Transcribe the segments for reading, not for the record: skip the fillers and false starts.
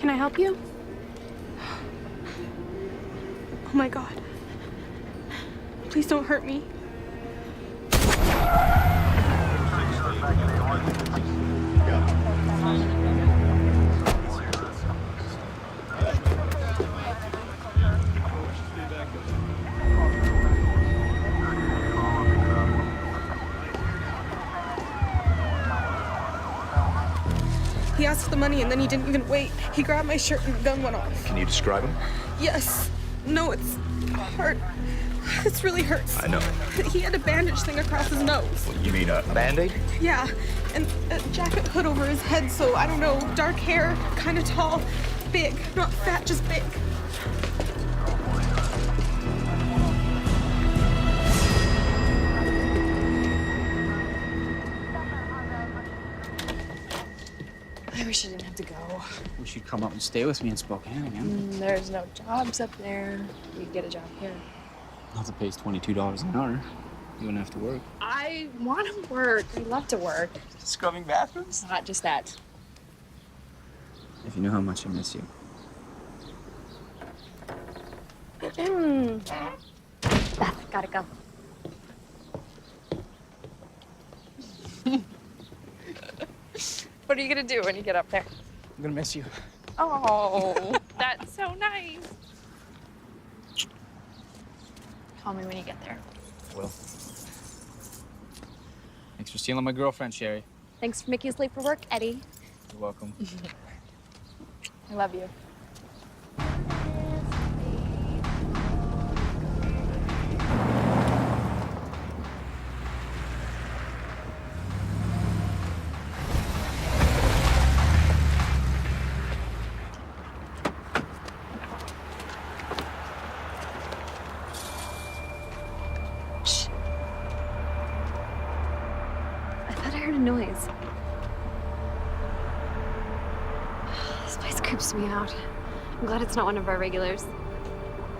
Can I help you? Oh my God. Please don't hurt me. He asked for the money and then he didn't even wait. He grabbed my shirt and the gun went off. Can you describe him? Yes. No, it's hurt. This really hurts. I know. He had a bandage thing across his nose. You mean a Band-Aid? Yeah, and a jacket hood over his head, so I don't know, dark hair, kind of tall, big, not fat, just big. I wish I didn't have to go. Wish you'd come up and stay with me in Spokane again. There's no jobs up there. You could get a job here. Not that pays $22 an hour. You wouldn't have to work. I want to work. I love to work. Scrubbing bathrooms? Not just that. If you knew how much I miss you. Beth, gotta go. What are you gonna do when you get up there? I'm gonna miss you. Oh, that's so nice. Call me when you get there. Will. Thanks for stealing my girlfriend, Sherry. Thanks for making us late for work, Eddie. You're welcome. I love you. Shh. I thought I heard a noise. This place creeps me out. I'm glad it's not one of our regulars.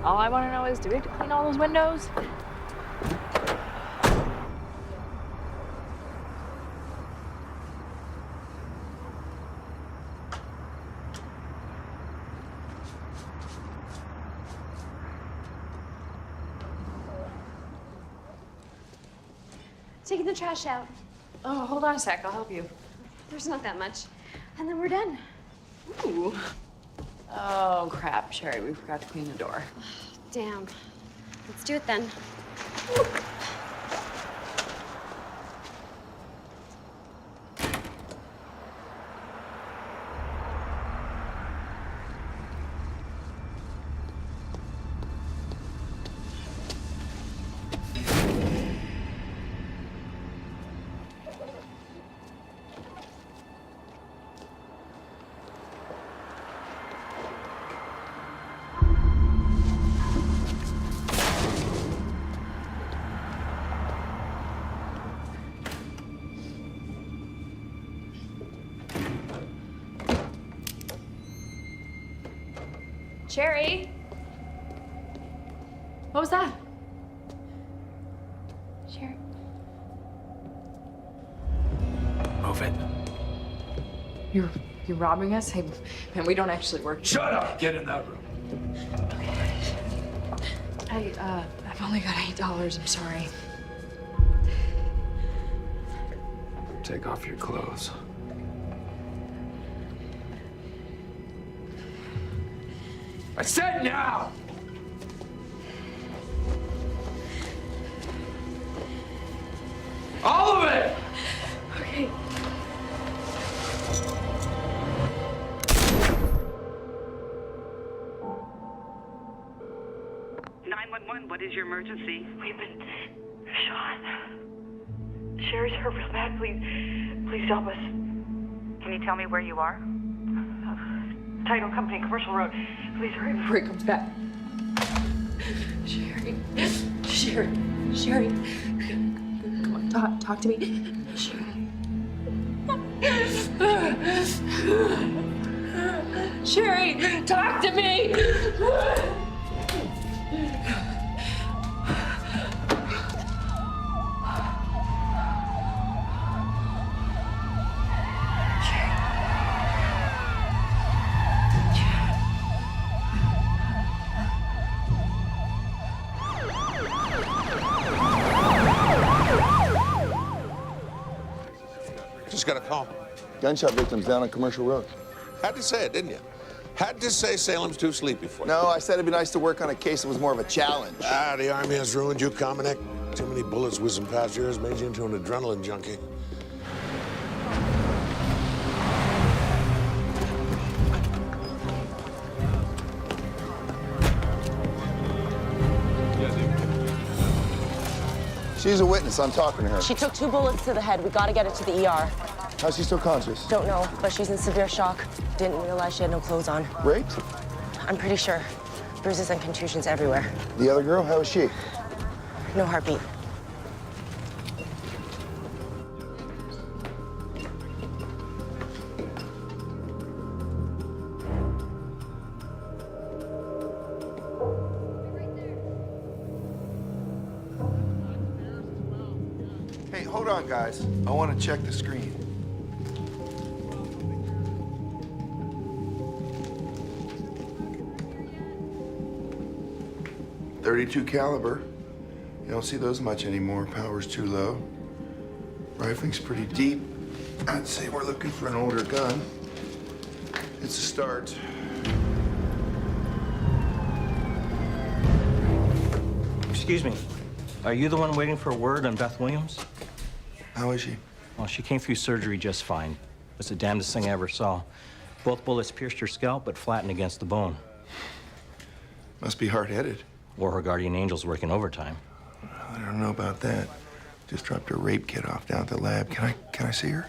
All I want to know is, do we have to clean all those windows? Taking the trash out. Oh, hold on a sec. I'll help you. There's not that much. And then we're done. Ooh. Oh, crap, Sherry. We forgot to clean the door. Damn. Let's do it then. Sherry? What was that? Sherry? Move it. You're robbing us? Hey, man, we don't actually work. Shut up! Get in that room. I've only got $8. I'm sorry. Take off your clothes. I said now! All of it! Okay. What is your emergency? We've been shot. Sherry's hurt real bad. Please help us. Can you tell me where you are? Title Company, Commercial Road. Please hurry before he comes back. Sherry. Come on, talk to me. Sherry, talk to me. Just got a call. Gunshot victims down on Commercial Road. Had to say it, didn't you? Had to say Salem's too sleepy for you. No, I said it'd be nice to work on a case that was more of a challenge. Ah, the Army has ruined you, Komanek. Too many bullets whizzing past yours made you into an adrenaline junkie. She's a witness. I'm talking to her. She took 2 bullets to the head. We gotta get her to the ER. How's she still conscious? Don't know, but she's in severe shock. Didn't realize she had no clothes on. Raped? I'm pretty sure. Bruises and contusions everywhere. The other girl, how is she? No heartbeat. Hey, hold on, guys. I want to check the screen. .32 caliber. You don't see those much anymore. Power's too low. Rifling's pretty deep. I'd say we're looking for an older gun. It's a start. Excuse me. Are you the one waiting for word on Beth Williams? How is she? Well, she came through surgery just fine. It's the damnedest thing I ever saw. Both bullets pierced her scalp, but flattened against the bone. Must be hard-headed. Or her guardian angel's working overtime. I don't know about that. Just dropped her rape kit off down at the lab. Can I see her?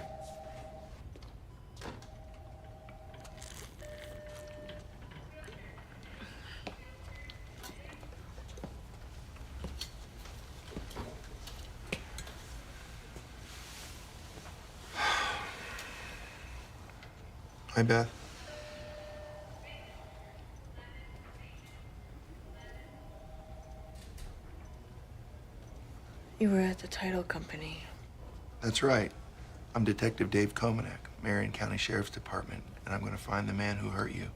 Hi, Beth. You were at the title company. That's right. I'm Detective Dave Komanek, Marion County Sheriff's Department, and I'm going to find the man who hurt you.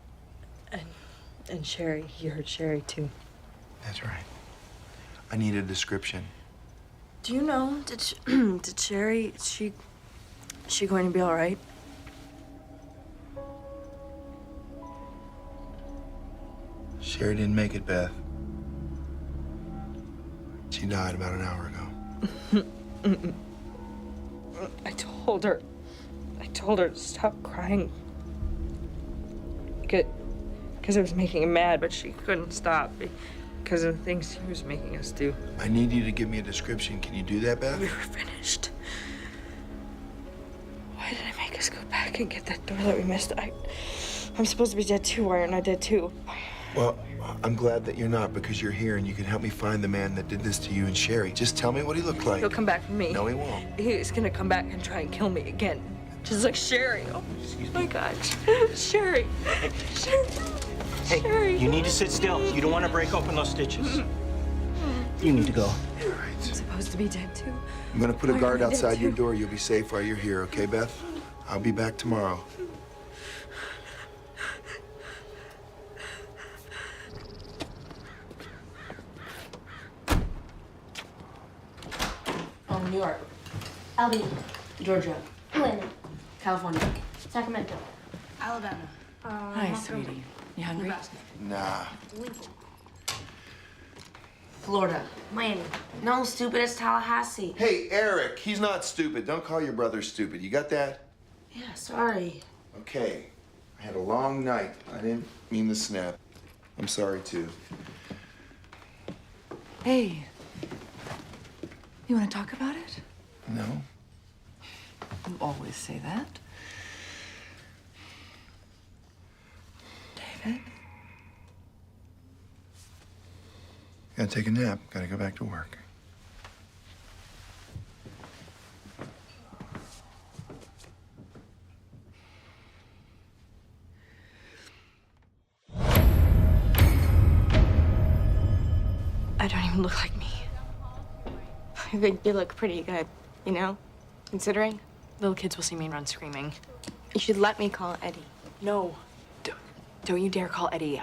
And Sherry. You heard Sherry, too. That's right. I need a description. Do you know, did Sherry, is she going to be all right? Sherry didn't make it, Beth. She died about an hour ago. I told her to stop crying. Because it was making her mad, but she couldn't stop because of the things he was making us do. I need you to give me a description. Can you do that, Beth? We were finished. Why did I make us go back and get that door that we missed? I'm supposed to be dead too. Why aren't I dead too? Well, I'm glad that you're not, because you're here and you can help me find the man that did this to you and Sherry. Just tell me what he looked like. He'll come back for me. No, he won't. He's gonna come back and try and kill me again. Just like Sherry. Oh my gosh. Sherry. Sherry. Hey, Sherry. you need to sit still. You don't want to break open those stitches. You need to go. All I'm right. supposed to be dead too. I'm going to put a Why guard am I dead outside your too? door. You'll be safe while you're here, okay, Beth? I'll be back tomorrow. New York. Albany. Georgia. Atlanta. California. Sacramento. Alabama. Hi, sweetie. You hungry? Nah. Florida. Miami. No, stupid, it's Tallahassee. Hey, Eric, he's not stupid. Don't call your brother stupid. You got that? Yeah, sorry. Okay. I had a long night. I didn't mean to snap. I'm sorry, too. Hey, you want to talk about it? No? You always say that. David? Gotta take a nap. Gotta go back to work. I don't even look like me. I think you look pretty good, you know? Considering. Little kids will see me and run screaming. You should let me call Eddie. No. Don't you dare call Eddie.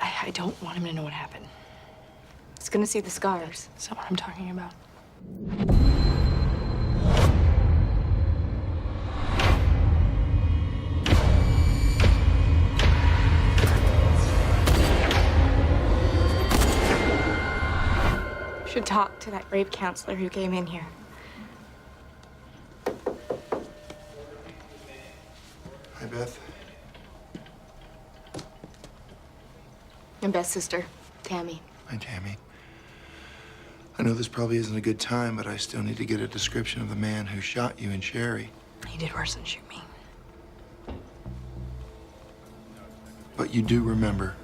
I don't want him to know what happened. He's gonna see the scars. That's not what I'm talking about. should talk to that rape counselor who came in here. Hi, Beth. And Beth's sister, Tammy. Hi, Tammy. I know this probably isn't a good time, but I still need to get a description of the man who shot you and Sherry. He did worse than shoot me. But you do remember.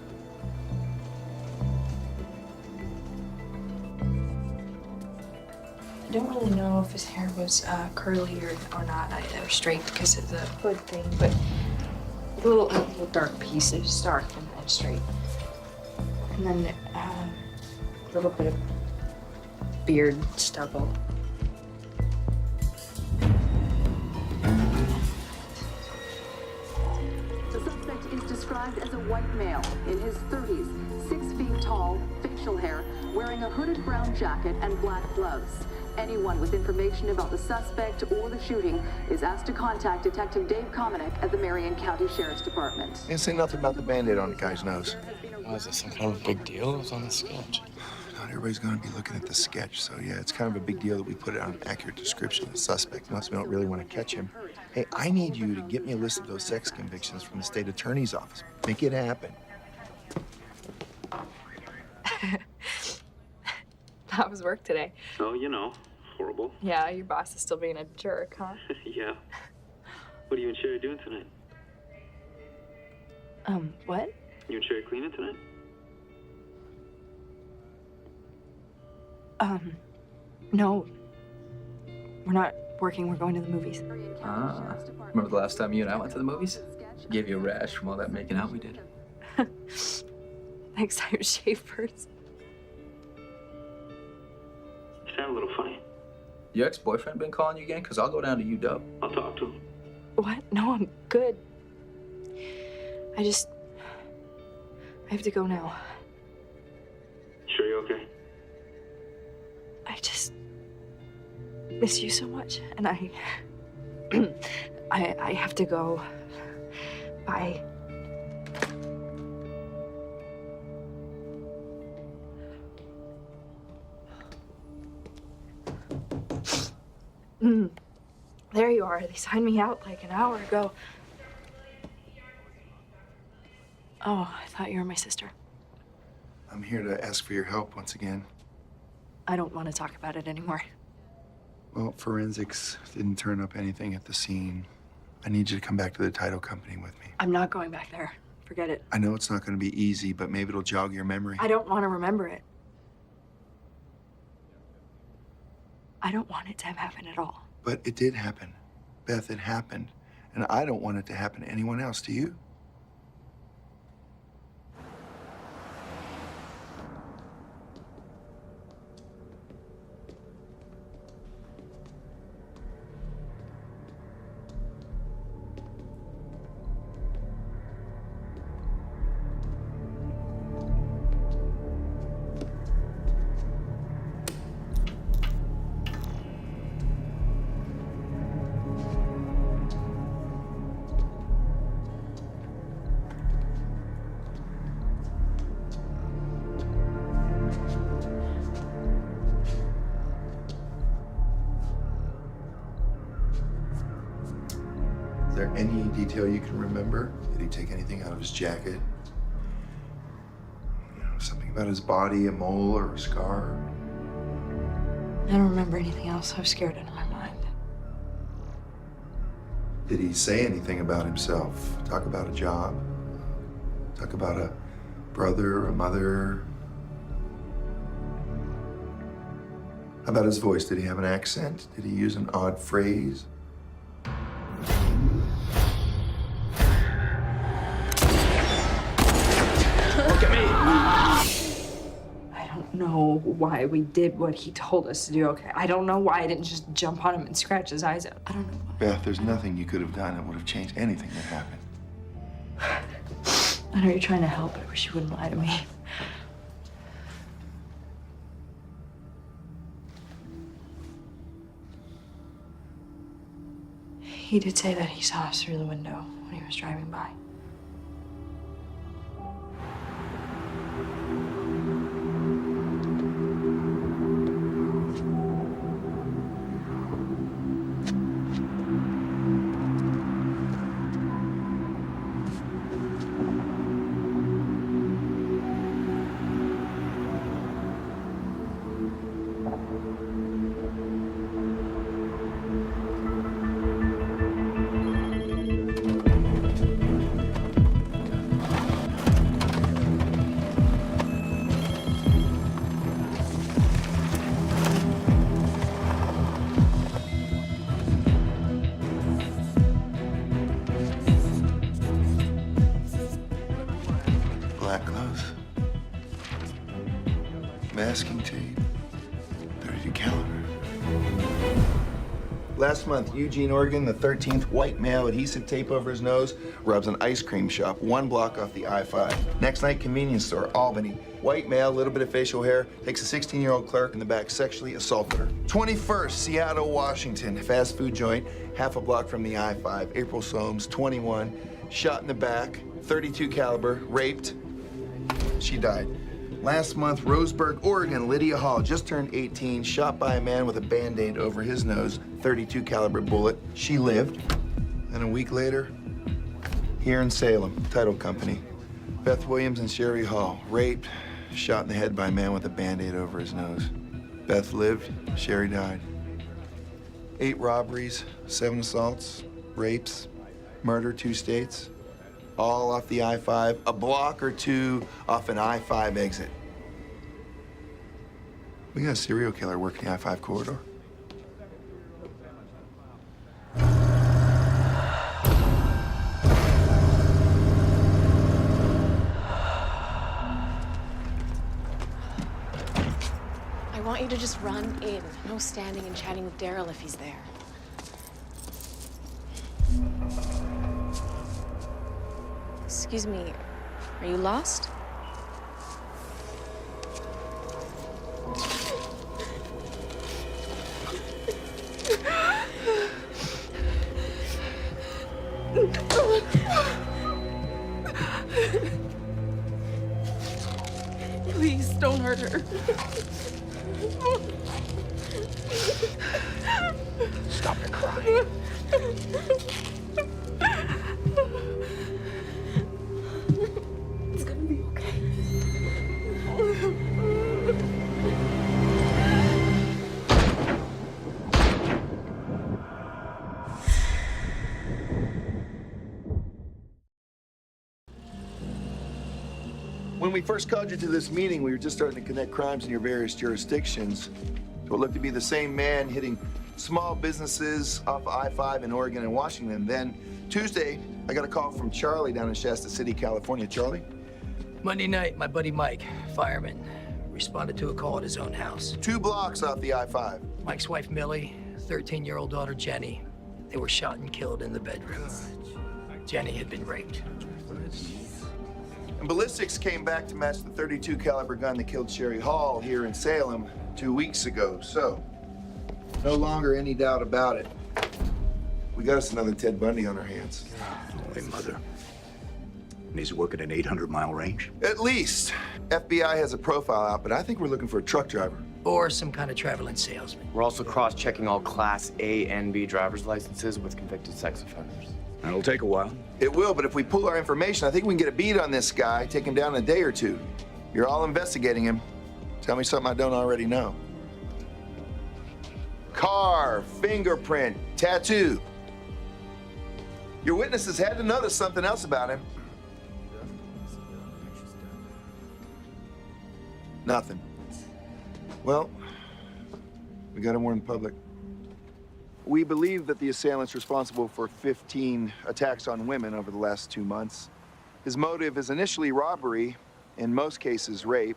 I don't really know if his hair was curly or not, or straight because of the hood thing, but a little dark piece. It was dark and straight. And then a little bit of beard stubble. The suspect is described as a white male in his 30s, 6 feet tall, facial hair, wearing a hooded brown jacket and black gloves. Anyone with information about the suspect or the shooting is asked to contact Detective Dave Komanek at the Marion County Sheriff's Department. Didn't say nothing about the Band-Aid on the guy's nose. Oh, is this some kind of a big deal? It was on the sketch. Not everybody's gonna be looking at the sketch, so yeah, it's kind of a big deal that we put it on an accurate description of the suspect, unless we don't really want to catch him. Hey, I need you to get me a list of those sex convictions from the state attorney's office. Make it happen. That was work today. Oh, you know, horrible. Yeah, your boss is still being a jerk, huh? Yeah. What are you and Sherry doing tonight? What? You and Sherry cleaning tonight? No. We're not working, we're going to the movies. Ah, remember the last time you and I went to the movies? Gave you a rash from all that making out we did. Next time, shave first. You sound a little funny. Your ex-boyfriend been calling you again? Because I'll go down to UW. I'll talk to him. What? No, I'm good. I have to go now. Sure you're okay? I just miss you so much, and I have to go. Bye. There you are. They signed me out like an hour ago. Oh, I thought you were my sister. I'm here to ask for your help once again. I don't want to talk about it anymore. Well, forensics didn't turn up anything at the scene. I need you to come back to the title company with me. I'm not going back there. Forget it. I know it's not going to be easy, but maybe it'll jog your memory. I don't want to remember it. I don't want it to have happened at all. But it did happen. Beth, it happened. And I don't want it to happen to anyone else. Do you? Is there any detail you can remember? Did he take anything out of his jacket? You know, something about his body, a mole or a scar? I don't remember anything else. I was scared out of my mind. Did he say anything about himself? Talk about a job? Talk about a brother, a mother? How about his voice? Did he have an accent? Did he use an odd phrase? Look at me! I don't know why we did what he told us to do, okay? I don't know why I didn't just jump on him and scratch his eyes out. I don't know why. Beth, there's nothing you could have done that would have changed anything that happened. I know you're trying to help, but I wish you wouldn't lie to me. He did say that he saw us through the window when he was driving by. masking tape, 32 caliber. Last month, Eugene, Oregon, the 13th, white male, adhesive tape over his nose, robs an ice cream shop 1 block off the I-5. Next night, convenience store, Albany. White male, little bit of facial hair, takes a 16-year-old clerk in the back, sexually assaulted her. 21st, Seattle, Washington, fast food joint, half a block from the I-5. April Soames, 21, shot in the back, 32 caliber, raped. She died. Last month, Roseburg, Oregon, Lydia Hall, just turned 18, shot by a man with a Band-Aid over his nose, 32 caliber bullet. She lived. And a week later, here in Salem, title company, Beth Williams and Sherry Hall, raped, shot in the head by a man with a Band-Aid over his nose. Beth lived, Sherry died. 8 robberies, 7 assaults, rapes, murder, 2 states. All off the I-5, a block or 2 off an I-5 exit. We got a serial killer working the I-5 corridor. I want you to just run in. No standing and chatting with Daryl if he's there. Excuse me, are you lost? Please don't hurt her. Stop the crying. It's gonna be okay. When we first called you to this meeting, we were just starting to connect crimes in your various jurisdictions. So it looked to be the same man hitting small businesses off I-5 in Oregon and Washington. Then Tuesday, I got a call from Charlie down in Shasta City, California. Charlie? Monday night, my buddy Mike, fireman, responded to a call at his own house. 2 blocks off the I-5. Mike's wife, Millie, 13-year-old daughter, Jenny, they were shot and killed in the bedroom. Jenny had been raped. And ballistics came back to match the 32 caliber gun that killed Sherry Hall here in Salem 2 weeks ago. So, no longer any doubt about it. We got us another Ted Bundy on our hands. Hey, Mother. And he's working an 800-mile range? At least. FBI has a profile out, but I think we're looking for a truck driver. Or some kind of traveling salesman. We're also cross-checking all Class A and B driver's licenses with convicted sex offenders. That'll take a while. It will, but if we pull our information, I think we can get a beat on this guy, take him down in a day or 2. You're all investigating him. Tell me something I don't already know. Car, fingerprint, tattoo. Your witnesses had to notice something else about him. Nothing. Well, we got him warned in public. We believe that the assailant's responsible for 15 attacks on women over the last 2 months. His motive is initially robbery, in most cases rape,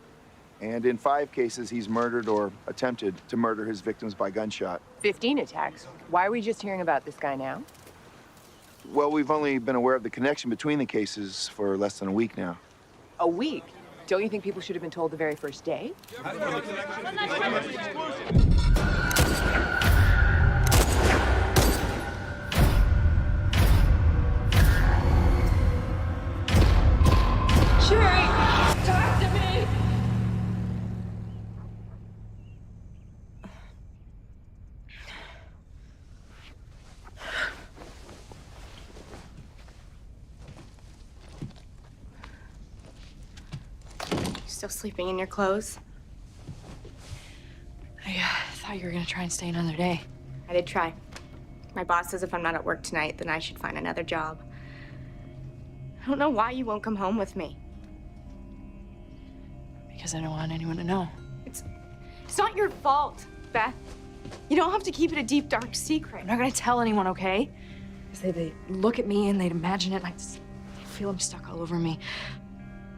and in 5 cases he's murdered or attempted to murder his victims by gunshot. 15 attacks? Why are we just hearing about this guy now? Well, we've only been aware of the connection between the cases for less than a week now. A week? Don't you think people should have been told the very first day? Sherry, talk to me! Still sleeping in your clothes? I thought you were gonna try and stay another day. I did try. My boss says if I'm not at work tonight, then I should find another job. I don't know why you won't come home with me. Because I don't want anyone to know. It's not your fault, Beth. You don't have to keep it a deep, dark secret. I'm not gonna tell anyone, okay? Because they look at me and they'd imagine it, and I feel them stuck all over me.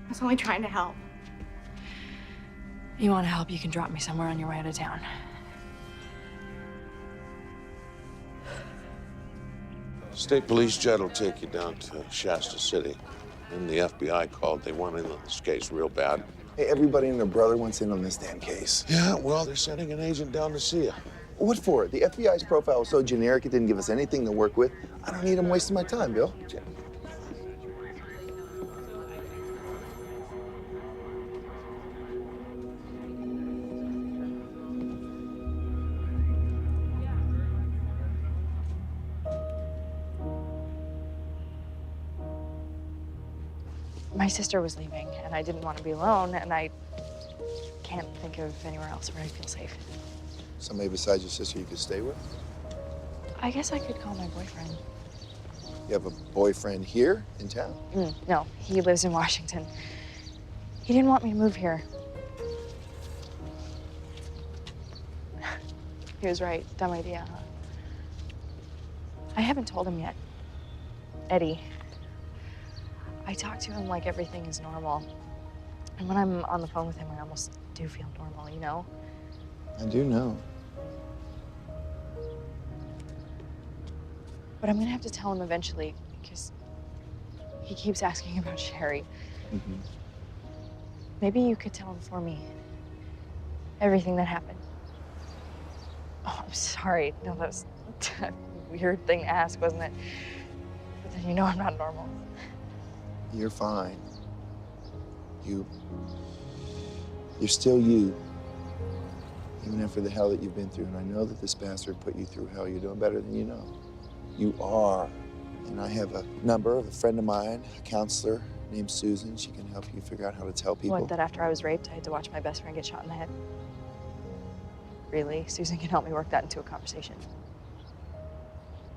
I was only trying to help. You want help, you can drop me somewhere on your way out of town. State police jet will take you down to Shasta City. Then the FBI called. They want in on this case real bad. Hey, everybody and their brother wants in on this damn case. Yeah, well, they're sending an agent down to see you. What for? The FBI's profile was so generic it didn't give us anything to work with. I don't need them wasting my time, Bill. My sister was leaving, and I didn't want to be alone, and I can't think of anywhere else where I feel safe. Somebody besides your sister you could stay with? I guess I could call my boyfriend. You have a boyfriend here in town? No, he lives in Washington. He didn't want me to move here. He was right. Dumb idea, huh? I haven't told him yet. Eddie. I talk to him like everything is normal. And when I'm on the phone with him, I almost do feel normal, you know? I do know. But I'm gonna have to tell him eventually because he keeps asking about Sherry. Maybe you could tell him for me. Everything that happened. Oh, I'm sorry. No, that was a weird thing to ask, wasn't it? But then you know I'm not normal. You're fine. You're still you. Even after the hell that you've been through. And I know that this bastard put you through hell. You're doing better than you know. You are. And I have a number of a friend of mine, a counselor named Susan. She can help you figure out how to tell people. What, that after I was raped, I had to watch my best friend get shot in the head? Really? Susan can help me work that into a conversation.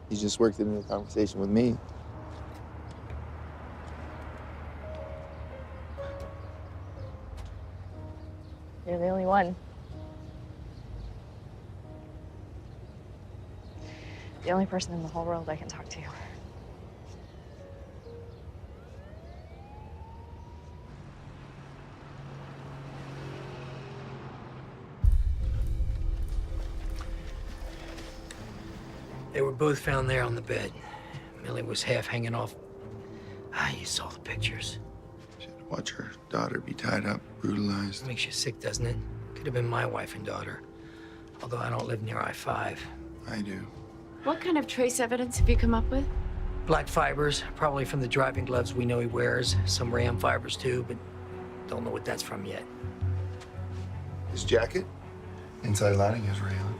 You just worked it into a conversation with me. You're the only one. The only person in the whole world I can talk to. They were both found there on the bed. Millie was half hanging off. You saw the pictures. Watch her daughter be tied up, brutalized. Makes you sick, doesn't it? Could have been my wife and daughter. Although I don't live near I-5. I do. What kind of trace evidence have you come up with? Black fibers, probably from the driving gloves we know he wears. Some ram fibers too, but don't know what that's from yet. His jacket? Inside lining has rayon.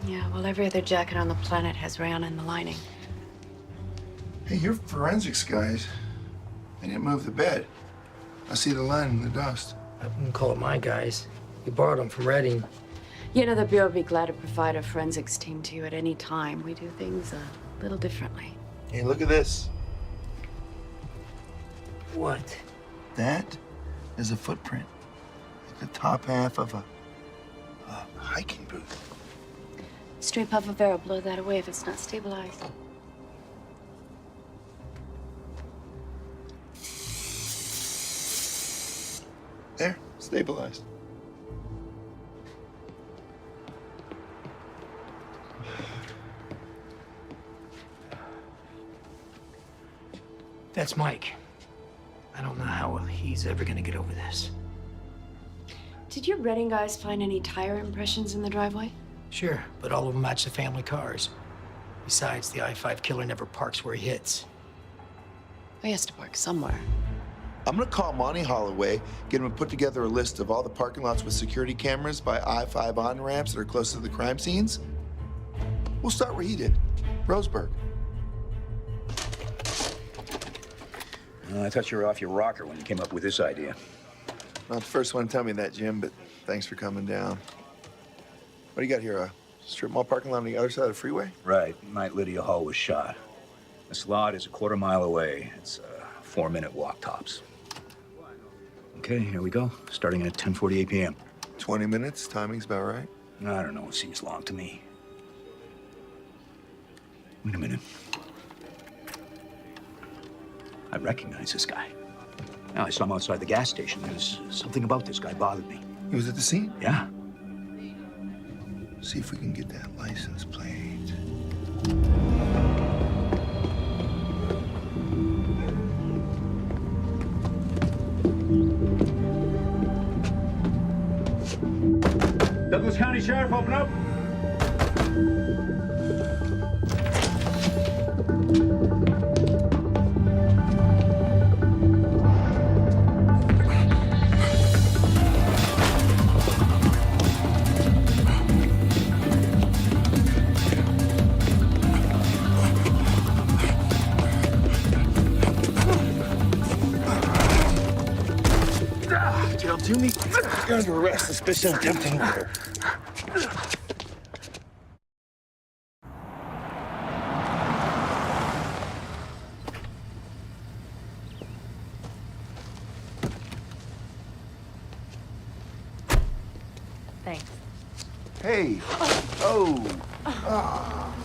Yeah, well, every other jacket on the planet has rayon in the lining. Hey, you're forensics guys. They didn't move the bed. I see the line in the dust. I wouldn't call it my guys. We borrowed them from Reading. You know, the Bureau would be glad to provide a forensics team to you at any time. We do things a little differently. Hey, look at this. What? That is a footprint. Like the top half of a hiking boot. Stray puff of air will blow that away if it's not stabilized. There, stabilized. That's Mike. I don't know how he's ever gonna get over this. Did your Reading guys find any tire impressions in the driveway? Sure, but all of them match the family cars. Besides, the I-5 killer never parks where he hits. He has to park somewhere. I'm gonna call Monty Holloway, get him to put together a list of all the parking lots with security cameras by I-5 on-ramps that are close to the crime scenes. We'll start where he did, Roseburg. I thought you were off your rocker when you came up with this idea. Not the first one to tell me that, Jim, but thanks for coming down. What do you got here, a strip mall parking lot on the other side of the freeway? Right. Night Lydia Hall was shot. This lot is a quarter mile away. It's a 4-minute walk tops. Okay, here we go. Starting at 10:48 p.m. 20 minutes, timing's about right. I don't know, it seems long to me. Wait a minute. I recognize this guy. Now, I saw him outside the gas station. There's something about this guy bothered me. He was at the scene? Yeah. See if we can get that license plate. Douglas County Sheriff, open up. Gerald Toomey, you're under arrest. Suspicion of attempting murder. Thanks. Hey. Oh. Ah.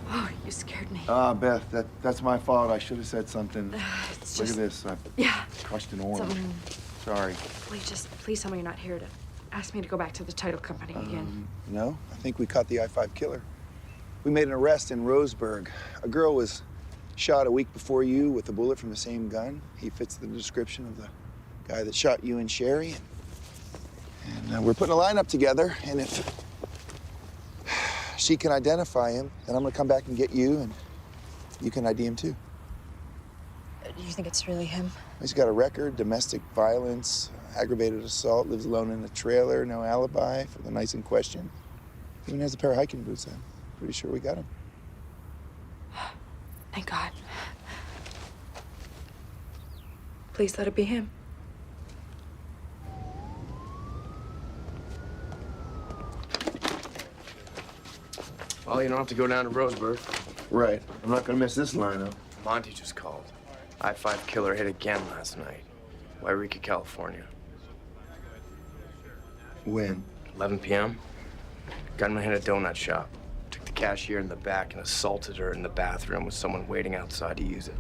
Oh, you scared me. Beth, that's my fault. I should have said something. It's Look just, at this. I yeah. crushed an orange. Something. Sorry. Please tell me you're not here to ask me to go back to the title company again. No, I think we caught the I-5 killer. We made an arrest in Roseburg. A girl was shot a week before you with a bullet from the same gun. He fits the description of the guy that shot you and Sherry. And we're putting a lineup together, and if she can identify him, then I'm gonna come back and get you, and you can ID him too. Do you think it's really him? He's got a record, domestic violence, aggravated assault, lives alone in a trailer, no alibi for the nights in question. Even has a pair of hiking boots on. Pretty sure we got him. Thank God. Please let it be him. Well, you don't have to go down to Roseburg. Right. I'm not gonna miss this lineup. Monty just called. I-5 killer hit again last night. Wairika, California. When? 11 p.m. Gunman hit a donut shop. Took the cashier in the back and assaulted her in the bathroom with someone waiting outside to use it.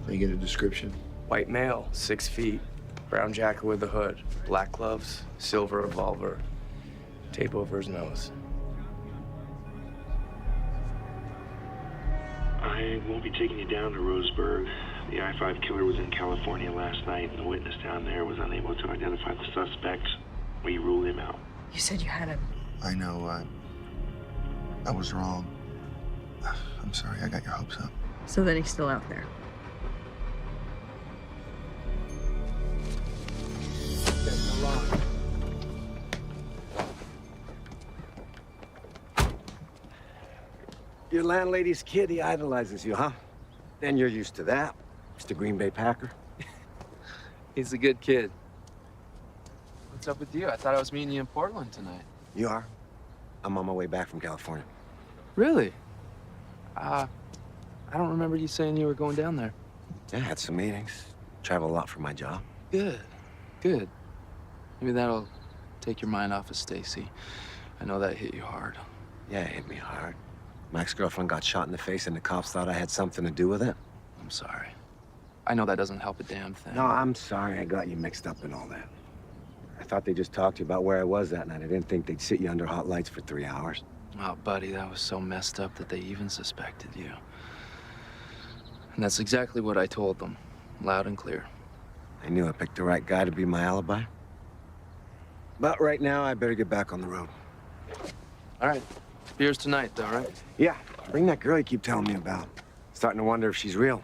Can you get a description? White male, 6 feet, brown jacket with a hood, black gloves, silver revolver, tape over his nose. I won't be taking you down to Roseburg. The I-5 killer was in California last night, and the witness down there was unable to identify the suspect. We ruled him out. You said you had him. I know. I was wrong. I'm sorry. I got your hopes up. So then he's still out there. Your landlady's kid, he idolizes you, huh? Then you're used to that, Mr. Green Bay Packer. He's a good kid. What's up with you? I thought I was meeting you in Portland tonight. You are? I'm on my way back from California. Really? I don't remember you saying you were going down there. Yeah, I had some meetings. Travel a lot for my job. Good. Good. Maybe that'll take your mind off of Stacy. I know that hit you hard. Yeah, it hit me hard. My ex-girlfriend got shot in the face and the cops thought I had something to do with it. I'm sorry. I know that doesn't help a damn thing. No, I'm sorry I got you mixed up in all that. I thought they just talked to you about where I was that night. I didn't think they'd sit you under hot lights for 3 hours. Oh, buddy, that was so messed up that they even suspected you. And that's exactly what I told them, loud and clear. I knew I picked the right guy to be my alibi. But right now, I better get back on the road. All right. Beers tonight, though, right? Yeah. Bring that girl you keep telling me about. Starting to wonder if she's real.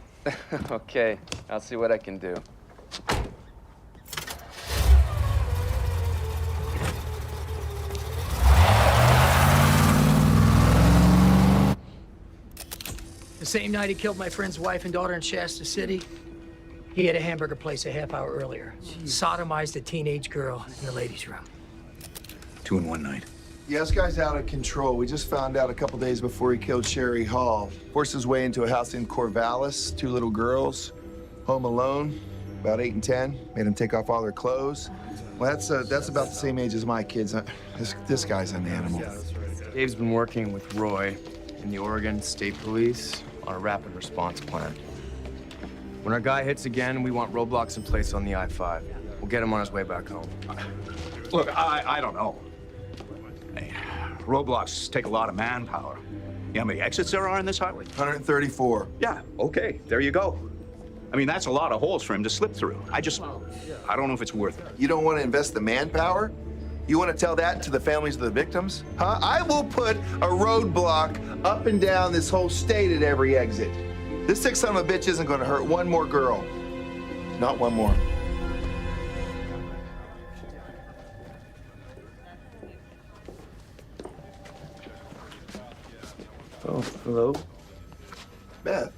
Okay, I'll see what I can do. The same night he killed my friend's wife and daughter in Shasta City, he had a hamburger place a half hour earlier. Sodomized a teenage girl in the ladies' room. 2 in 1 night. Yeah, this guy's out of control. We just found out a couple days before he killed Sherry Hall. Forced his way into a house in Corvallis, 2 little girls, home alone, about 8 and 10. Made them take off all their clothes. Well, that's about the same age as my kids. This guy's an animal. Dave's been working with Roy in the Oregon State Police on a rapid response plan. When our guy hits again, we want roadblocks in place on the I-5. We'll get him on his way back home. Look, I don't know. Hey, roadblocks take a lot of manpower. You know how many exits there are in this highway? 134. Yeah, okay, there you go. I mean, that's a lot of holes for him to slip through. I don't know if it's worth it. You don't want to invest the manpower? You want to tell that to the families of the victims? Huh? I will put a roadblock up and down this whole state at every exit. This sick son of a bitch isn't going to hurt one more girl. Not one more. Oh, hello. Beth.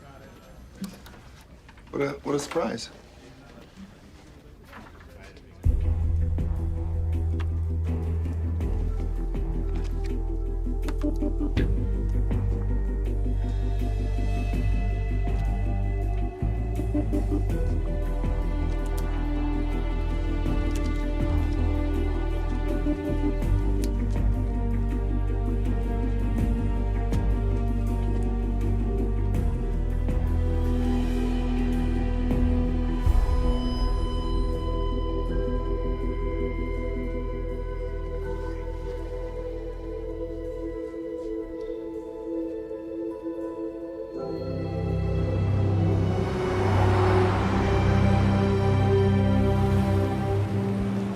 What a surprise.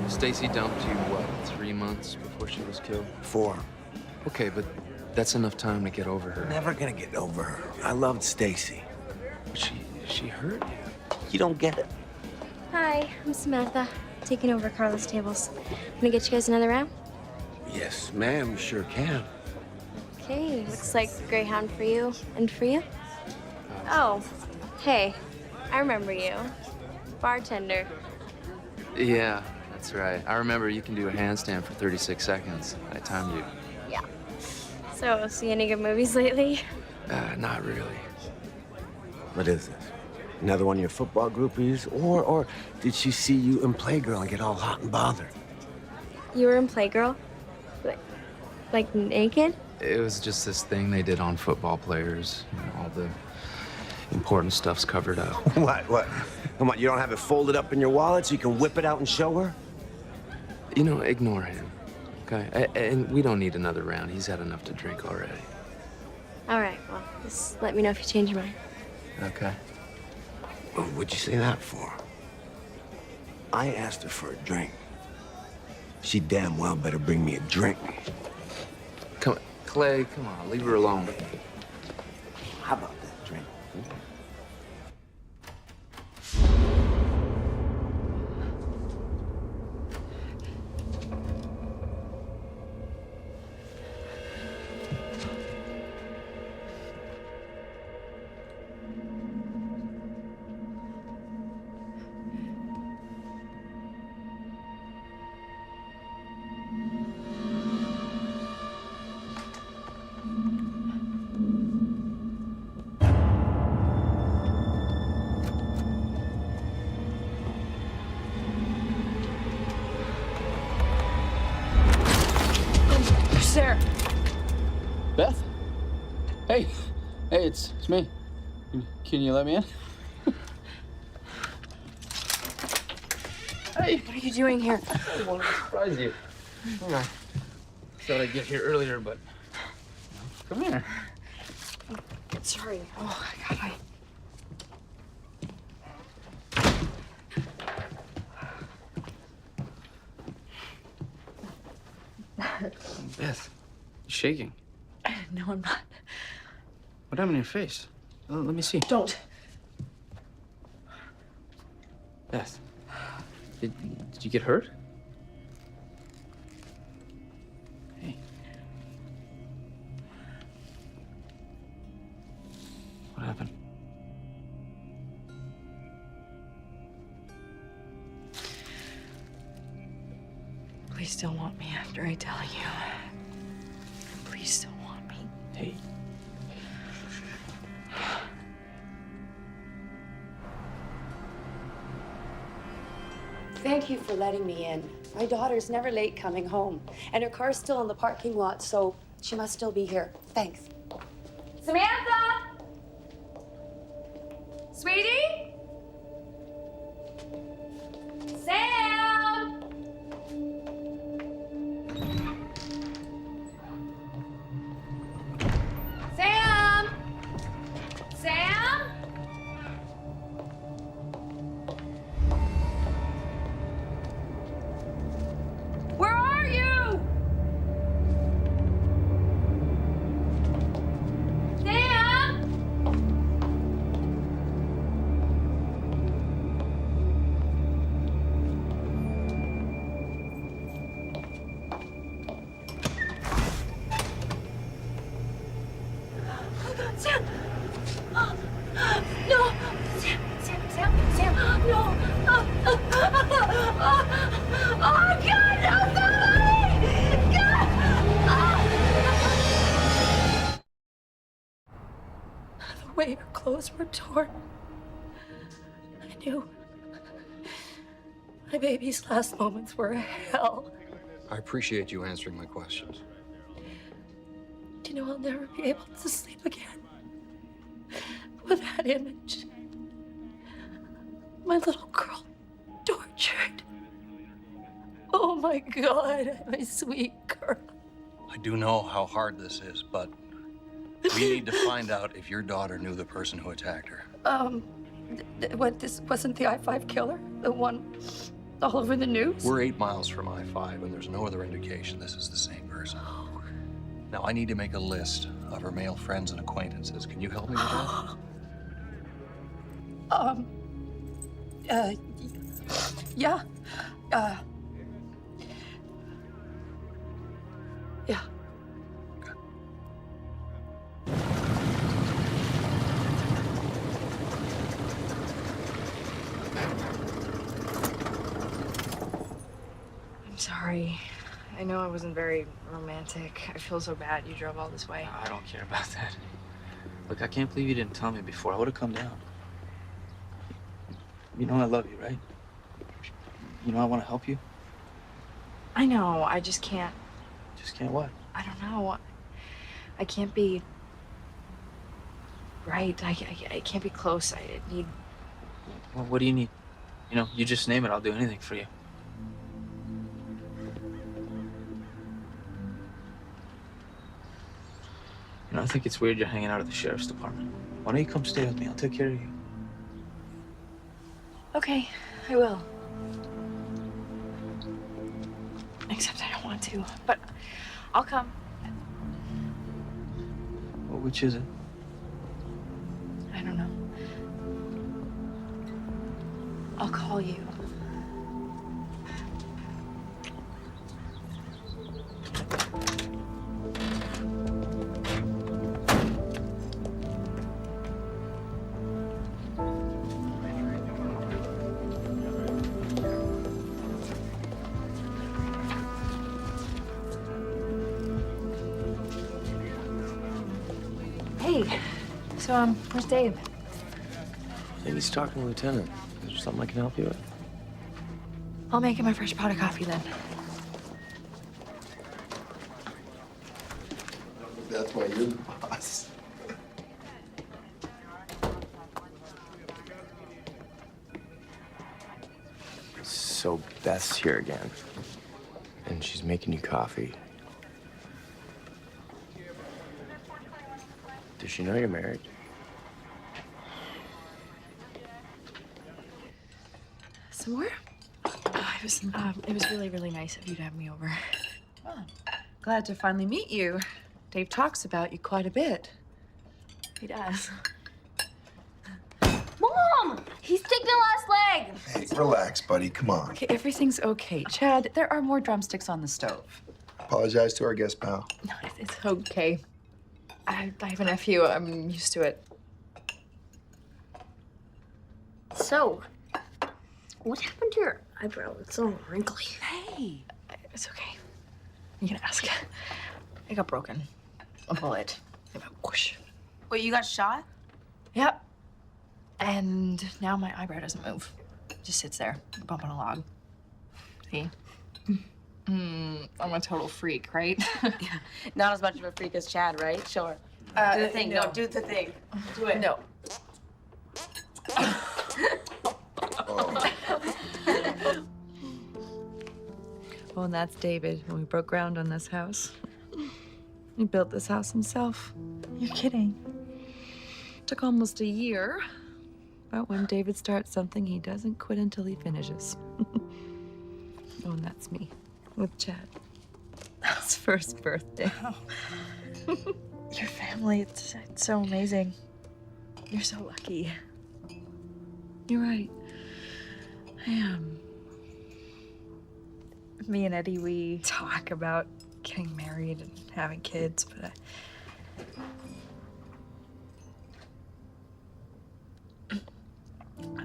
Stacy dumped you, what, 3 months before she was killed? 4. Okay, but that's enough time to get over her. Never gonna get over her. I loved Stacy. She hurt you. You don't get it. Hi, I'm Samantha, taking over Carla's tables. Gonna get you guys another round? Yes, ma'am, you sure can. Okay, looks like Greyhound for you and for you. Oh, hey, I remember you. Bartender. Yeah, that's right. I remember you can do a handstand for 36 seconds. I timed you. Yeah. So, see any good movies lately? Not really. What is this? Another one of your football groupies? Or did she see you in Playgirl and get all hot and bothered? You were in Playgirl? Like naked? It was just this thing they did on football players. You know, all the important stuff's covered up. What? Come on, you don't have it folded up in your wallet so you can whip it out and show her? You know, ignore him, okay? And we don't need another round. He's had enough to drink already. All right, well, just let me know if you change your mind. Okay. Well, what'd you say that for? I asked her for a drink. She damn well better bring me a drink. Come on, Clay, come on, leave her alone. How about that drink? Sarah. Beth? Hey, it's me. Can you let me in? Hey. What are you doing here? I wanted to surprise you. I thought I'd get here earlier, but come here. Sorry. Oh, God, Beth, you're shaking. No, I'm not. What happened to your face? Let me see. Don't. Beth, did you get hurt? Hey. What happened? Please don't want me after I tell you. Please don't want me. Hey. Thank you for letting me in. My daughter's never late coming home, and her car's still in the parking lot, so she must still be here. Thanks. Samantha! Sweetie? Sam! no! Oh, God, no, somebody! God! The way her clothes were torn, I knew my baby's last moments were hell. I appreciate you answering my questions. Do you know I'll never be able to sleep again with that image? My little girl tortured. Oh my God, my sweet girl. I do know how hard this is, but we need to find out if your daughter knew the person who attacked her. What, this wasn't the I-5 killer? The one all over the news? We're 8 miles from I-5, and there's no other indication this is the same person. Now, I need to make a list of her male friends and acquaintances. Can you help me with that? Yeah. Yeah. I'm sorry. I know I wasn't very romantic. I feel so bad you drove all this way. I don't care about that. Look, I can't believe you didn't tell me before. I would have come down. You know I love you, right? You know I want to help you. I know, I just can't. Just can't what? I don't know. I can't be right. I can't be close. I need. Well, what do you need? You know, you just name it. I'll do anything for you. You know, I think it's weird you're hanging out at the sheriff's department. Why don't you come stay with me? I'll take care of you. Okay, I will. Except I don't want to, but I'll come. Well, which is it? I don't know. I'll call you. Hey, so where's Dave? I think he's talking to the lieutenant. Is there something I can help you with? I'll make him a fresh pot of coffee then. That's why you're the boss. So Beth's here again. And she's making you coffee. Does she know you're married? Some more? Oh, it was really, really nice of you to have me over. Oh, glad to finally meet you. Dave talks about you quite a bit. He does. Mom! He's taking the last leg! Hey, relax, buddy. Come on. Okay, everything's okay. Chad, there are more drumsticks on the stove. Apologize to our guest pal. No, it's okay. I have a nephew. I'm used to it. So, what happened to your eyebrow? It's all wrinkly. Hey! It's okay. You can ask. It got broken. A bullet. It went whoosh. Wait, you got shot? Yep. And now my eyebrow doesn't move. It just sits there, bumping a log. See? I'm a total freak, right? Yeah. Not as much of a freak as Chad, right? Sure. Do the thing. No, do the thing. Do it. No. Well, and that's David when we broke ground on this house. He built this house himself. You're kidding. Took almost a year. But when David starts something, he doesn't quit until he finishes. Oh, and that's me with Chad. His first birthday. Wow. Your family, it's so amazing. You're so lucky. You're right. I am. Me and Eddie, we talk about getting married and having kids, but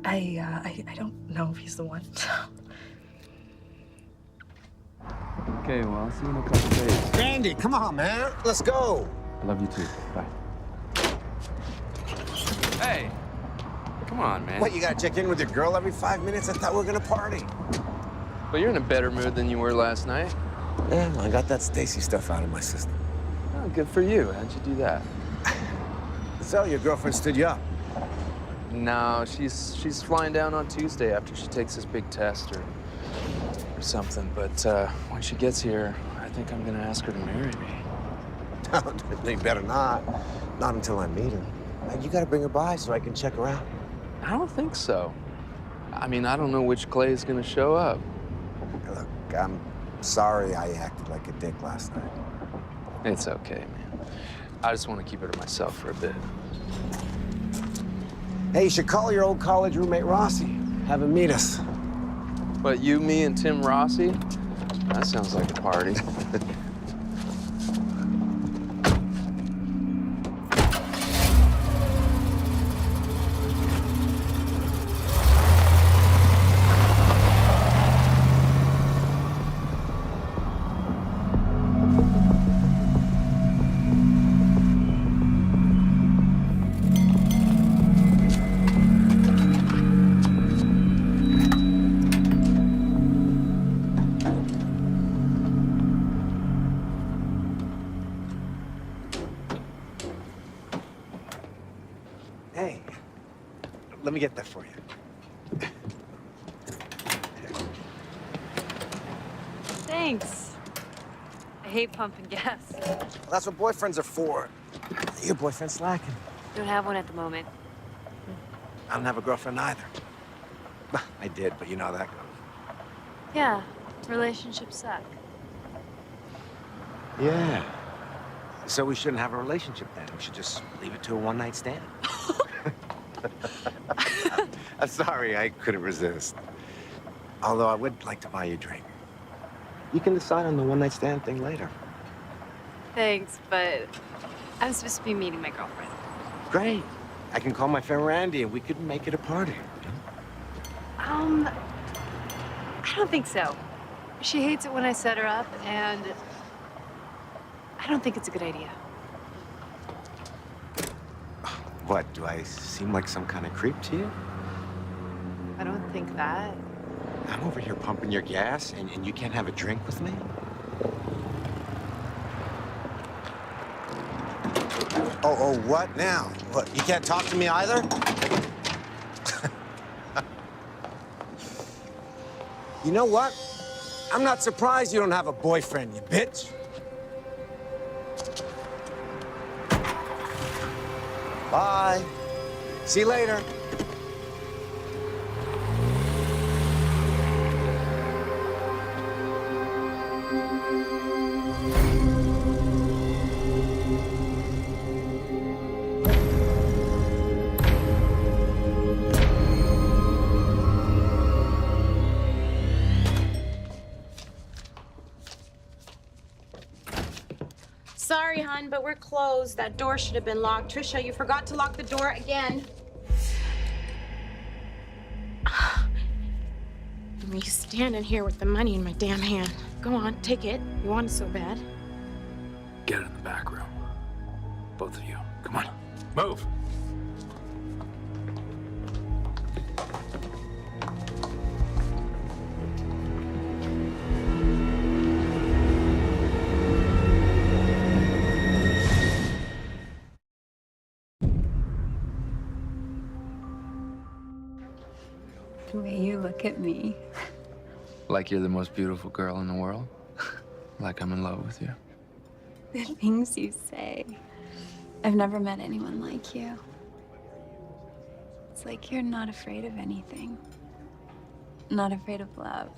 I don't know if he's the one. Okay, well, I'll see you in a couple days. Randy, come on, man. Let's go. I love you too. Bye. Hey, come on, man. What, you gotta check in with your girl every 5 minutes? I thought we were gonna party. Well, you're in a better mood than you were last night. Yeah, I got that Stacy stuff out of my system. Oh, good for you. How'd you do that? So, your girlfriend stood you up? No, she's flying down on Tuesday after she takes this big test or something. But when she gets here, I think I'm gonna ask her to marry me. They better not. Not until I meet her. You gotta bring her by so I can check her out. I don't think so. I mean, I don't know which Clay's gonna show up. Look, I'm sorry I acted like a dick last night. It's okay, man. I just want to keep it to myself for a bit. Hey, you should call your old college roommate Rossi. Have him meet us. But you, me, and Tim Rossi? That sounds like a party. Hey, let me get that for you. Thanks. I hate pumping gas. Well, that's what boyfriends are for. Your boyfriend's slacking. Don't have one at the moment. I don't have a girlfriend either. I did, but you know how that goes. Yeah, relationships suck. Yeah. So we shouldn't have a relationship then. We should just leave it to a one-night stand. I'm sorry, I couldn't resist. Although I would like to buy you a drink. You can decide on the one-night stand thing later. Thanks, but I'm supposed to be meeting my girlfriend. Great. I can call my friend Randy and we could make it a party. I don't think so. She hates it when I set her up, and I don't think it's a good idea. What, do I seem like some kind of creep to you? I don't think that. I'm over here pumping your gas and you can't have a drink with me? Oh, what now? What, you can't talk to me either? You know what? I'm not surprised you don't have a boyfriend, you bitch. Bye. See you later. Sorry, hon, but we're closed. That door should have been locked. Trisha, you forgot to lock the door again. You standing here with the money in my damn hand. Go on, take it. You want it so bad. Get in the back room. Both of you. Come on. Move. The way you look at me. Like you're the most beautiful girl in the world? Like I'm in love with you? The things you say. I've never met anyone like you. It's like you're not afraid of anything. Not afraid of love.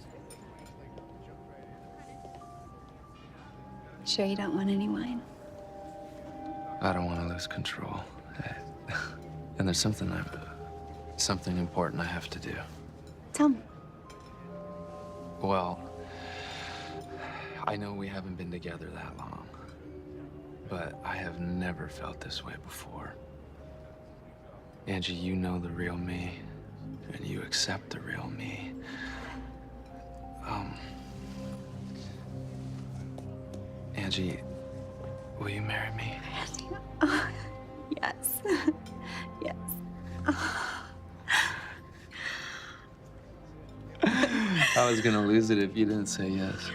Sure you don't want any wine? I don't want to lose control. And there's something important I have to do. Tell me. Well, I know we haven't been together that long, but I have never felt this way before. Angie, you know the real me, and accept the real me. Angie, will you marry me? Oh, yes. Yes. I was gonna lose it if you didn't say yes.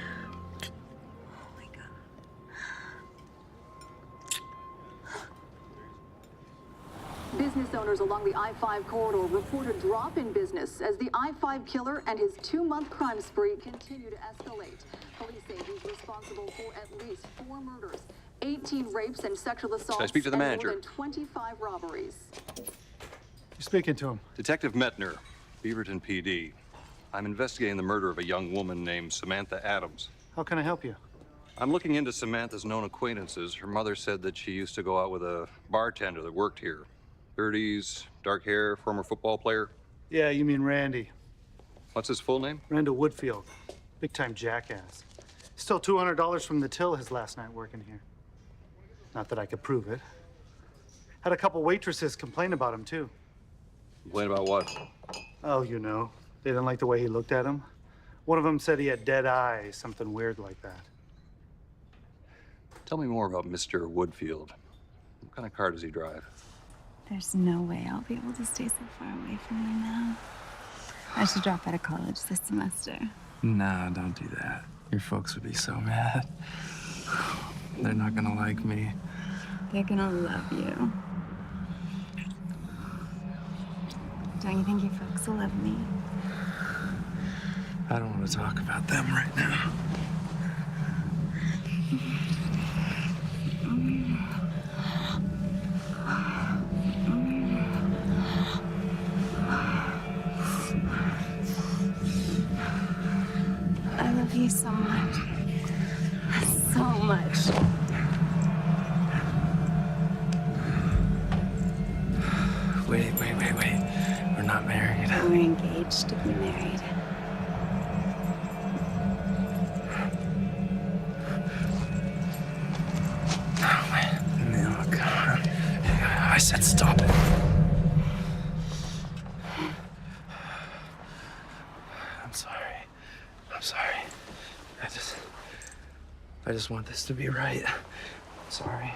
Business owners along the I-5 corridor report a drop in business as the I-5 killer and his 2-month crime spree continue to escalate. Police say he's responsible for at least 4 murders, 18 rapes and sexual assaults, Can I speak to the and manager? more than 25 robberies. You're speaking to him. Detective Metner, Beaverton PD. I'm investigating the murder of a young woman named Samantha Adams. How can I help you? I'm looking into Samantha's known acquaintances. Her mother said that she used to go out with a bartender that worked here. 30s, dark hair, former football player. Yeah, you mean Randy. What's his full name? Randall Woodfield. Big-time jackass. Stole $200 from the till his last night working here. Not that I could prove it. Had a couple waitresses complain about him, too. Complain about what? Oh, you know. They didn't like the way he looked at them. One of them said he had dead eyes, something weird like that. Tell me more about Mr. Woodfield. What kind of car does he drive? There's no way I'll be able to stay so far away from you now. I should drop out of college this semester. Nah, don't do that. Your folks would be so mad. They're not gonna like me. They're gonna love you. Don't you think your folks will love me? I don't want to talk about them right now. I love you so much. So much. Wait. We're not married. We're engaged to be married. Oh, God. I said stop it. I'm sorry. I just want this to be right. I'm sorry.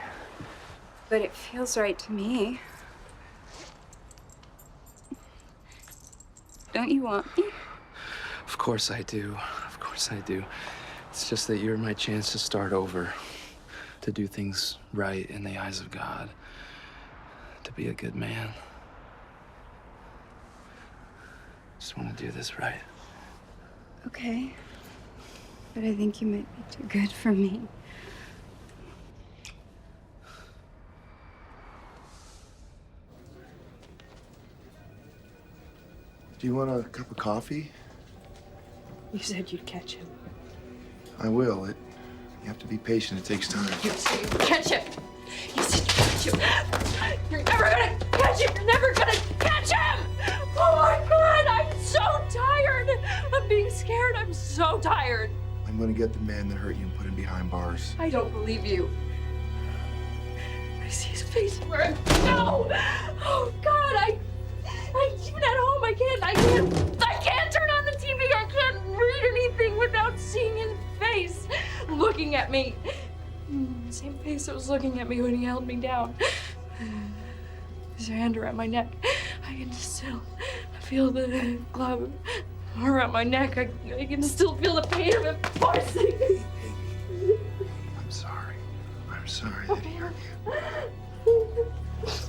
But it feels right to me. Don't you want me? Of course I do. It's just that you're my chance to start over. To do things right in the eyes of God. To be a good man. Just want to do this right. Okay. But I think you might be too good for me. Do you want a cup of coffee? You said you'd catch him. I will. You have to be patient. It takes time. You said you'd catch him. You said you'd catch him. You're never gonna catch him. You're never gonna catch him. Oh my God, I'm so tired. I'm being scared. I'm so tired. I'm gonna get the man that hurt you and put him behind bars. I don't believe you. I see his face where no. Oh God, I even at home I can't turn on the TV. I can't read anything without seeing his face looking at me. The same face that was looking at me when he held me down. His hand around my neck. I can still feel the glove around my neck. I can still feel the pain of it forcing. I'm sorry. I'm sorry that he hurt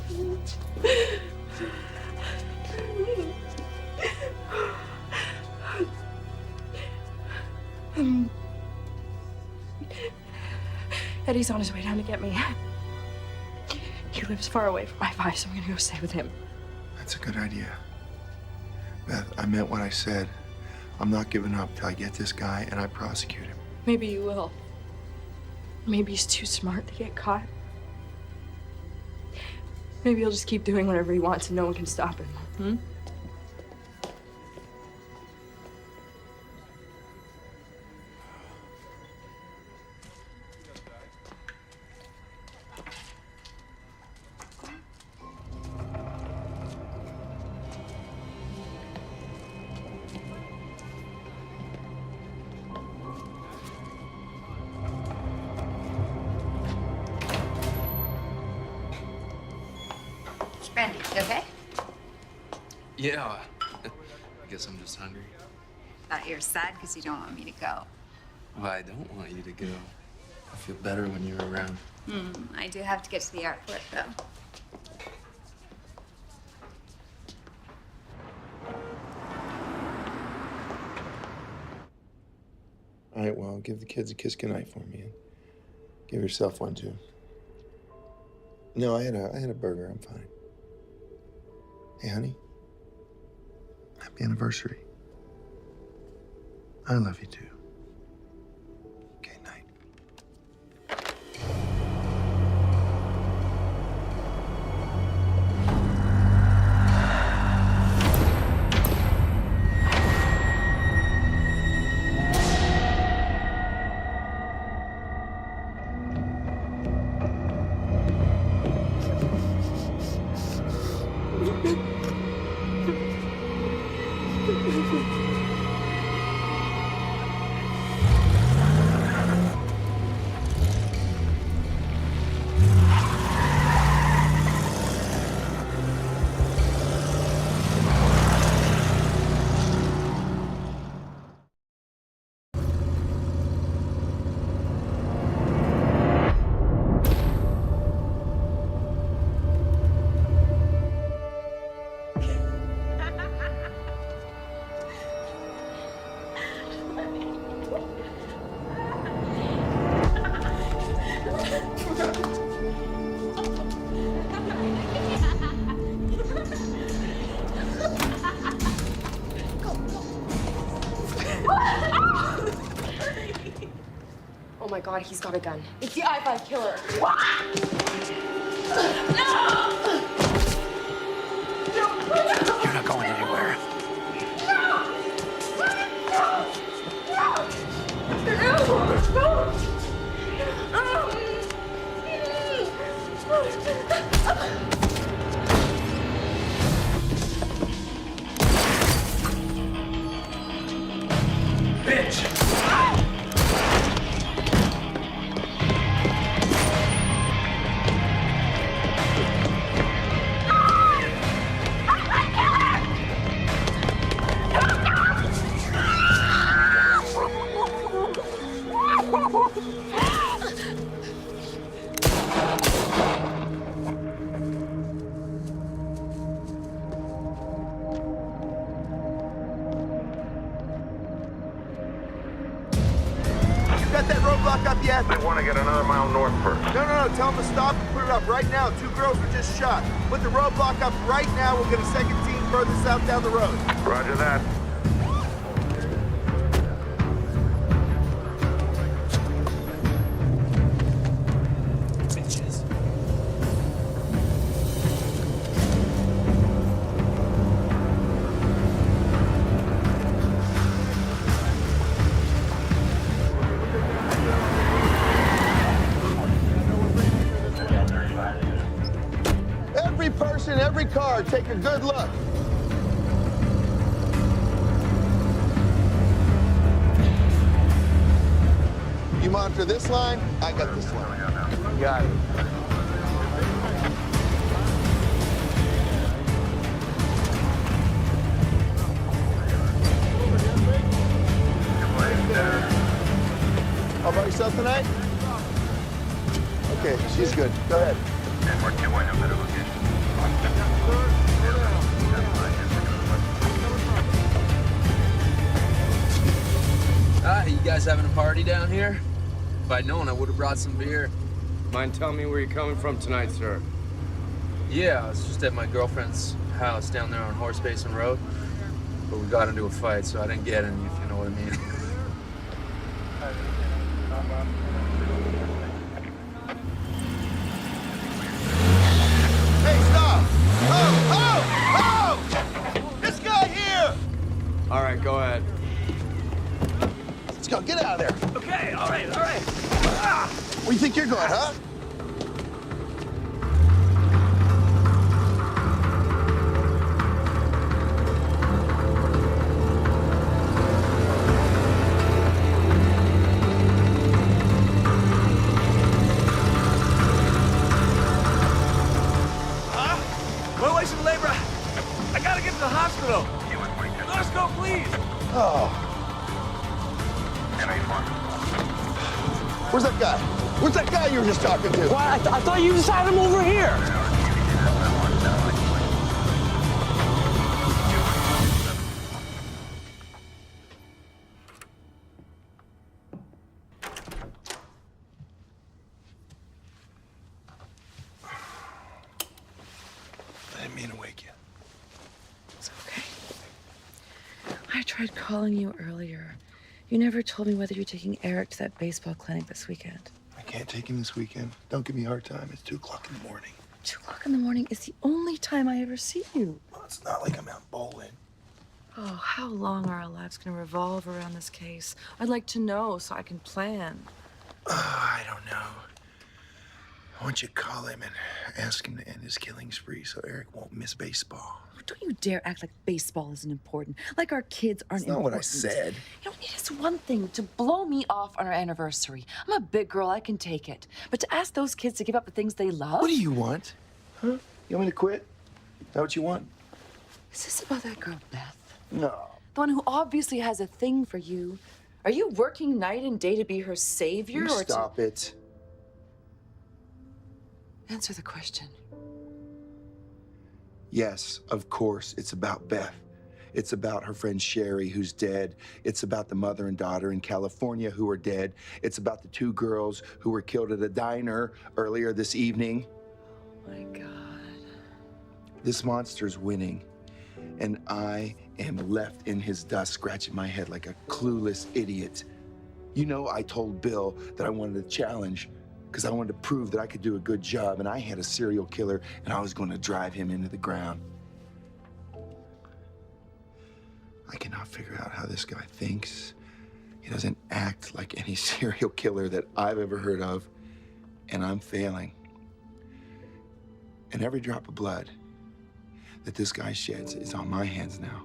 you. Eddie's on his way down to get me. He lives far away from I-5, so I'm gonna go stay with him. That's a good idea. Beth, I meant what I said. I'm not giving up till I get this guy and I prosecute him. Maybe you will. Maybe he's too smart to get caught. Maybe he'll just keep doing whatever he wants and no one can stop him. You okay? Yeah. I guess I'm just hungry. Thought you were sad because you don't want me to go. Well, I don't want you to go. I feel better when you're around. I do have to get to the airport, though. All right, well, give the kids a kiss goodnight for me, and give yourself one too. No, I had a burger. I'm fine. Hey, honey. Happy anniversary. I love you too. Okay, night. Oh my God, he's got a gun. It's the I-5 killer. You're not going anywhere. Bitch! Got that roadblock up yet? I want to get another mile north first. No. Tell them to stop and put it up right now. 2 girls were just shot. Put the roadblock up right now. We'll get a second team further south down the road. Roger that. Every person, every car, take a good look. You monitor this line, I got this line. Got it. All by yourself tonight? Okay, she's good. Go ahead. You guys having a party down here? If I'd known, I would have brought some beer. Mind telling me where you're coming from tonight, sir? Yeah, I was just at my girlfriend's house down there on Horse Basin Road. But we got into a fight, so I didn't get any, if you know what I mean. Hey, stop! Oh! This guy here! All right, go ahead. Let's go, get out of there. Okay, all right. Where you think you're going, huh? Wanna waste some Roscoe, please! Oh. Where's that guy? Where's that guy you were just talking to? Well, I thought you just had him over here. I didn't mean to wake you. It's okay. I tried calling you earlier. You never told me whether you're taking Eric to that baseball clinic this weekend. I can't take him this weekend. Don't give me a hard time. It's 2 o'clock in the morning. 2 o'clock in the morning is the only time I ever see you. Well, it's not like I'm out bowling. Oh, how long are our lives going to revolve around this case? I'd like to know so I can plan. I don't know. I want you to call him and ask him to end his killing spree so Eric won't miss baseball. Don't you dare act like baseball isn't important. Like our kids aren't That's not what I important. said. You know, it is one thing to blow me off on our anniversary. I'm a big girl, I can take it. But to ask those kids to give up the things they love? What do you want? Huh? You want me to quit? Is that what you want? Is this about that girl, Beth? No. The one who obviously has a thing for you. Are you working night and day to be her savior You or stop it. Answer the question. Yes, of course, it's about Beth. It's about her friend Sherry, who's dead. It's about the mother and daughter in California who are dead. It's about the 2 girls who were killed at a diner earlier this evening. Oh my God. This monster's winning, and I am left in his dust, scratching my head like a clueless idiot. You know, I told Bill that I wanted a challenge because I wanted to prove that I could do a good job, and I had a serial killer, and I was going to drive him into the ground. I cannot figure out how this guy thinks. He doesn't act like any serial killer that I've ever heard of, and I'm failing. And every drop of blood that this guy sheds is on my hands now.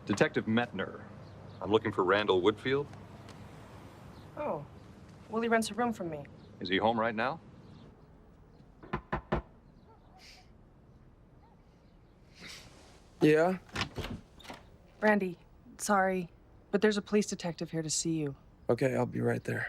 Detective Metner. I'm looking for Randall Woodfield. Oh, Willie rents a room from me. Is he home right now? Yeah? Randy, sorry, but there's a police detective here to see you. Okay, I'll be right there.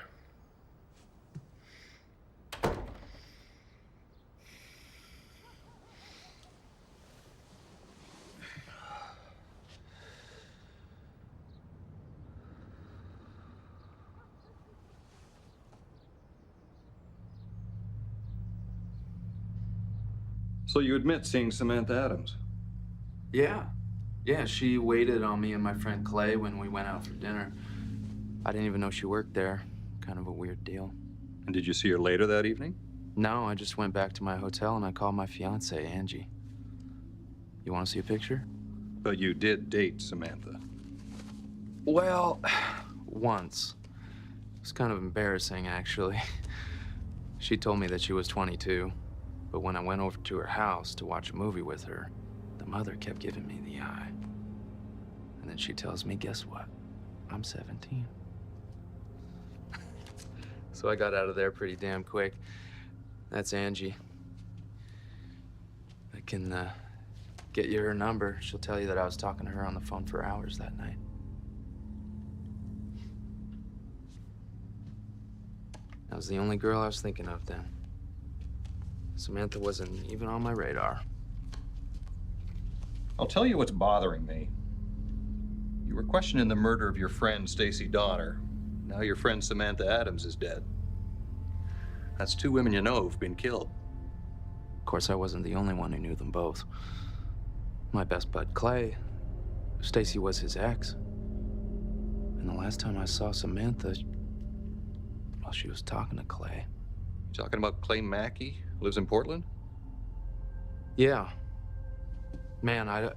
So you admit seeing Samantha Adams? Yeah. Yeah, she waited on me and my friend Clay when we went out for dinner. I didn't even know she worked there. Kind of a weird deal. And did you see her later that evening? No, I just went back to my hotel and I called my fiance, Angie. You want to see a picture? But you did date Samantha. Well, once. It was kind of embarrassing, actually. She told me that she was 22, but when I went over to her house to watch a movie with her, the mother kept giving me the eye. And then she tells me, guess what? I'm 17. So I got out of there pretty damn quick. That's Angie. I can get you her number. She'll tell you that I was talking to her on the phone for hours that night. That was the only girl I was thinking of then. Samantha wasn't even on my radar. I'll tell you what's bothering me. You were questioning the murder of your friend, Stacy Donner. Now your friend Samantha Adams is dead. That's 2 women you know who've been killed. Of course, I wasn't the only one who knew them both. My best bud, Clay, Stacy was his ex. And the last time I saw Samantha, well, she was talking to Clay. You talking about Clay Mackey, who lives in Portland? Yeah. Man, I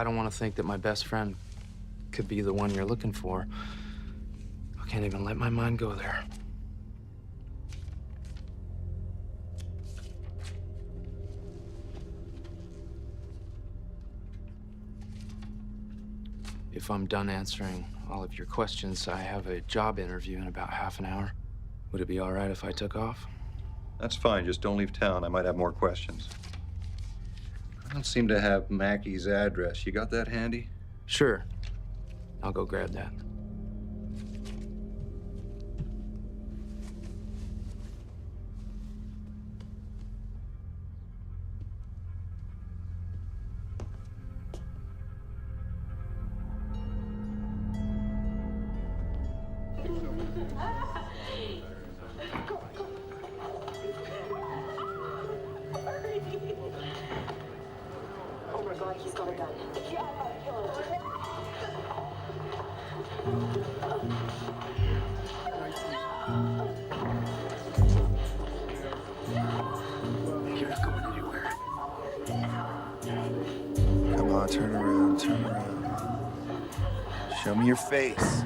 don't want to think that my best friend could be the one you're looking for. I can't even let my mind go there. if I'm done answering all of your questions, I have a job interview in about half an hour. Would it be all right if I took off? That's fine. Just don't leave town. I might have more questions. I don't seem to have Mackey's address. You got that handy? Sure. I'll go grab that. Oh my God, he's got a gun. You're not going anywhere. Come on, turn around, turn around. Show me your face.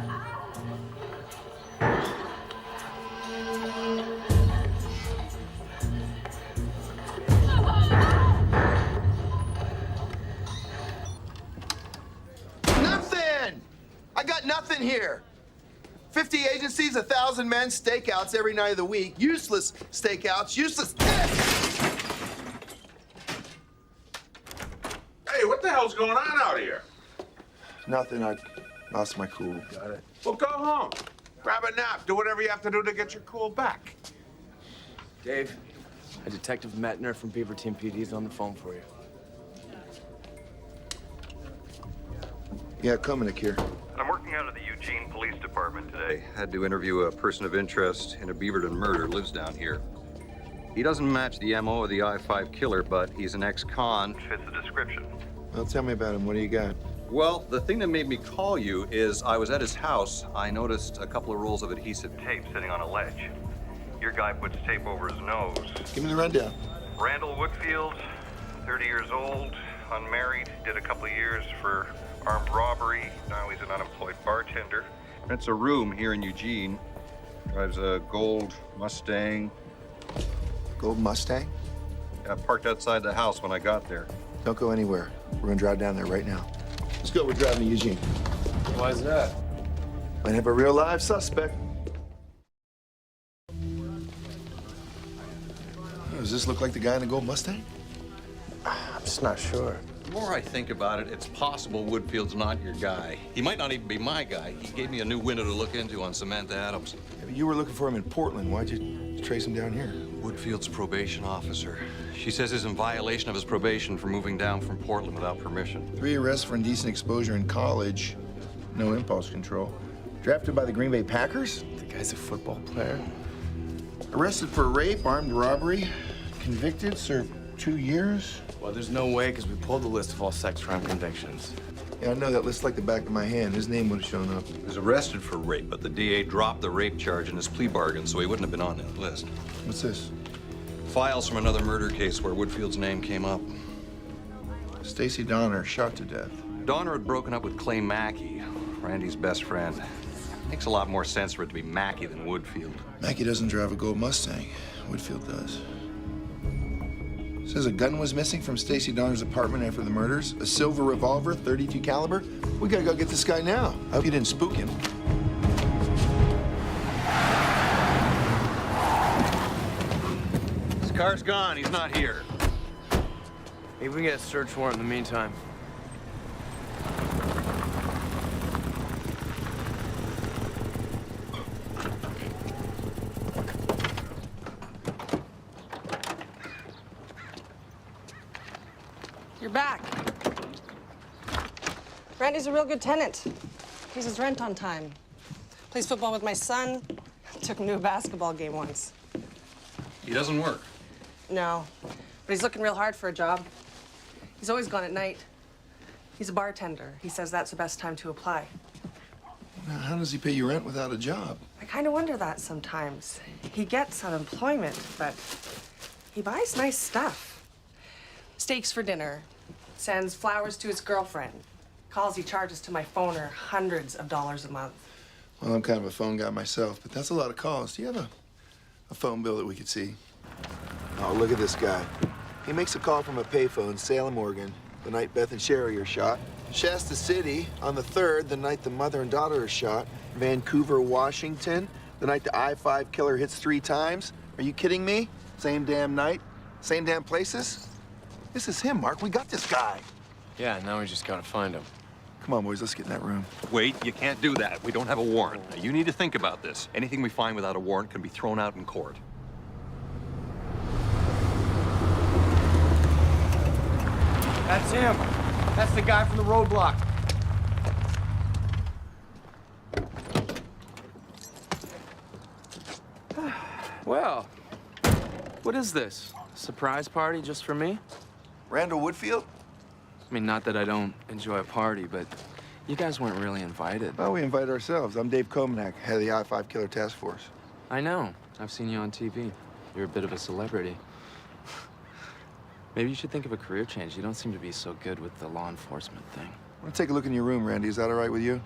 Nothing! I got nothing here. 50 agencies, 1,000 men, stakeouts every night of the week. Useless stakeouts, useless. Hey, what the hell's going on out here? Nothing. I lost my cool. Got it. Well, go home. Grab a nap. Do whatever you have to do to get your cool back. Dave, a Detective Metner from Beaverton PD is on the phone for you. Yeah, Komanik here. I'm working out of the Eugene Police Department today. Had to interview a person of interest in a Beaverton murder, lives down here. He doesn't match the MO of the I-5 killer, but he's an ex-con. Fits the description. Well, tell me about him. What do you got? Well, the thing that made me call you is I was at his house. I noticed a couple of rolls of adhesive tape sitting on a ledge. Your guy puts tape over his nose. Give me the rundown. Randall Woodfield, 30 years old, unmarried, did a couple of years for armed robbery. Now he's an unemployed bartender. Rents a room here in Eugene. Drives a gold Mustang. Gold Mustang? Yeah, parked outside the house when I got there. Don't go anywhere. We're gonna drive down there right now. Let's go. We're driving to Eugene. Why is that? Might have a real live suspect. Oh, does this look like the guy in the gold Mustang? I'm just not sure. The more I think about it, it's possible Woodfield's not your guy. He might not even be my guy. He gave me a new window to look into on Samantha Adams. Yeah, you were looking for him in Portland. Why'd you trace him down here? Woodfield's probation officer. She says he's in violation of his probation for moving down from Portland without permission. 3 arrests for indecent exposure in college. No impulse control. Drafted by the Green Bay Packers? The guy's a football player. Arrested for rape, armed robbery. Convicted, served 2 years. Well, there's no way, because we pulled the list of all sex crime convictions. Yeah, I know that list like the back of my hand. His name would have shown up. He was arrested for rape, but the DA dropped the rape charge in his plea bargain, so he wouldn't have been on that list. What's this? Files from another murder case where Woodfield's name came up. Stacy Donner, shot to death. Donner had broken up with Clay Mackey, Randy's best friend. Makes a lot more sense for it to be Mackey than Woodfield. Mackey doesn't drive a gold Mustang. Woodfield does. Says a gun was missing from Stacy Donner's apartment after the murders. A silver revolver, .32 caliber. We gotta go get this guy now. I hope you didn't spook him. His car's gone. He's not here. Maybe we can get a search warrant in the meantime. You're back. Randy's a real good tenant. Pays his rent on time. Plays football with my son. Took him to a basketball game once. He doesn't work. No, but he's looking real hard for a job. He's always gone at night. He's a bartender. He says that's the best time to apply. Now, how does he pay you rent without a job? I kind of wonder that sometimes. He gets unemployment, but he buys nice stuff. Steaks for dinner, sends flowers to his girlfriend. Calls he charges to my phoner hundreds of dollars a month. Well, I'm kind of a phone guy myself, but that's a lot of calls. Do you have a phone bill that we could see? Oh, look at this guy. He makes a call from a payphone in Salem, Oregon, the night Beth and Sherry are shot. Shasta City on the 3rd, the night the mother and daughter are shot. Vancouver, Washington, the night the I-5 killer hits 3 times. Are you kidding me? Same damn night, same damn places? This is him, Mark. We got this guy. Yeah, now we just gotta find him. Come on, boys, let's get in that room. Wait, you can't do that. We don't have a warrant. Now, you need to think about this. Anything we find without a warrant can be thrown out in court. That's him. That's the guy from the roadblock. Well, what is this? Surprise party just for me? Randall Woodfield? I mean, not that I don't enjoy a party, but you guys weren't really invited. Well, we invite ourselves. I'm Dave Komanek, head of the I-5 Killer Task Force. I know. I've seen you on TV. You're a bit of a celebrity. Maybe you should think of a career change. You don't seem to be so good with the law enforcement thing. I want to take a look in your room, Randy. Is that all right with you?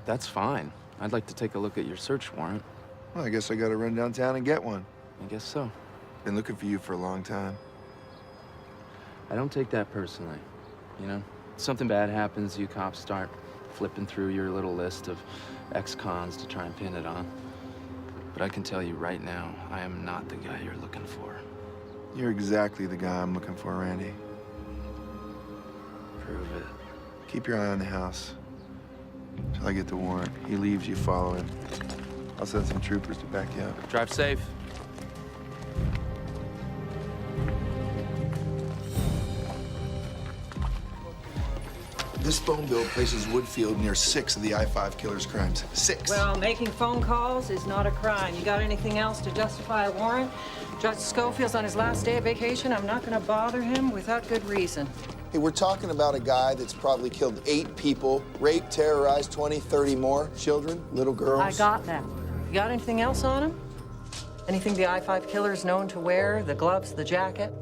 That's fine. I'd like to take a look at your search warrant. Well, I guess I got to run downtown and get one. I guess so. Been looking for you for a long time. I don't take that personally, you know? Something bad happens, you cops start flipping through your little list of ex-cons to try and pin it on. But I can tell you right now, I am not the guy you're looking for. You're exactly the guy I'm looking for, Randy. Prove it. Keep your eye on the house till I get the warrant. He leaves, you follow him. I'll send some troopers to back you up. Drive safe. This phone bill places Woodfield near 6 of the I-5 killer's crimes. 6. Well, making phone calls is not a crime. You got anything else to justify a warrant? Judge Schofield's on his last day of vacation. I'm not going to bother him without good reason. Hey, we're talking about a guy that's probably killed 8 people, raped, terrorized 20, 30 more children, little girls. I got that. You got anything else on him? Anything the I-5 killer is known to wear? The gloves, the jacket?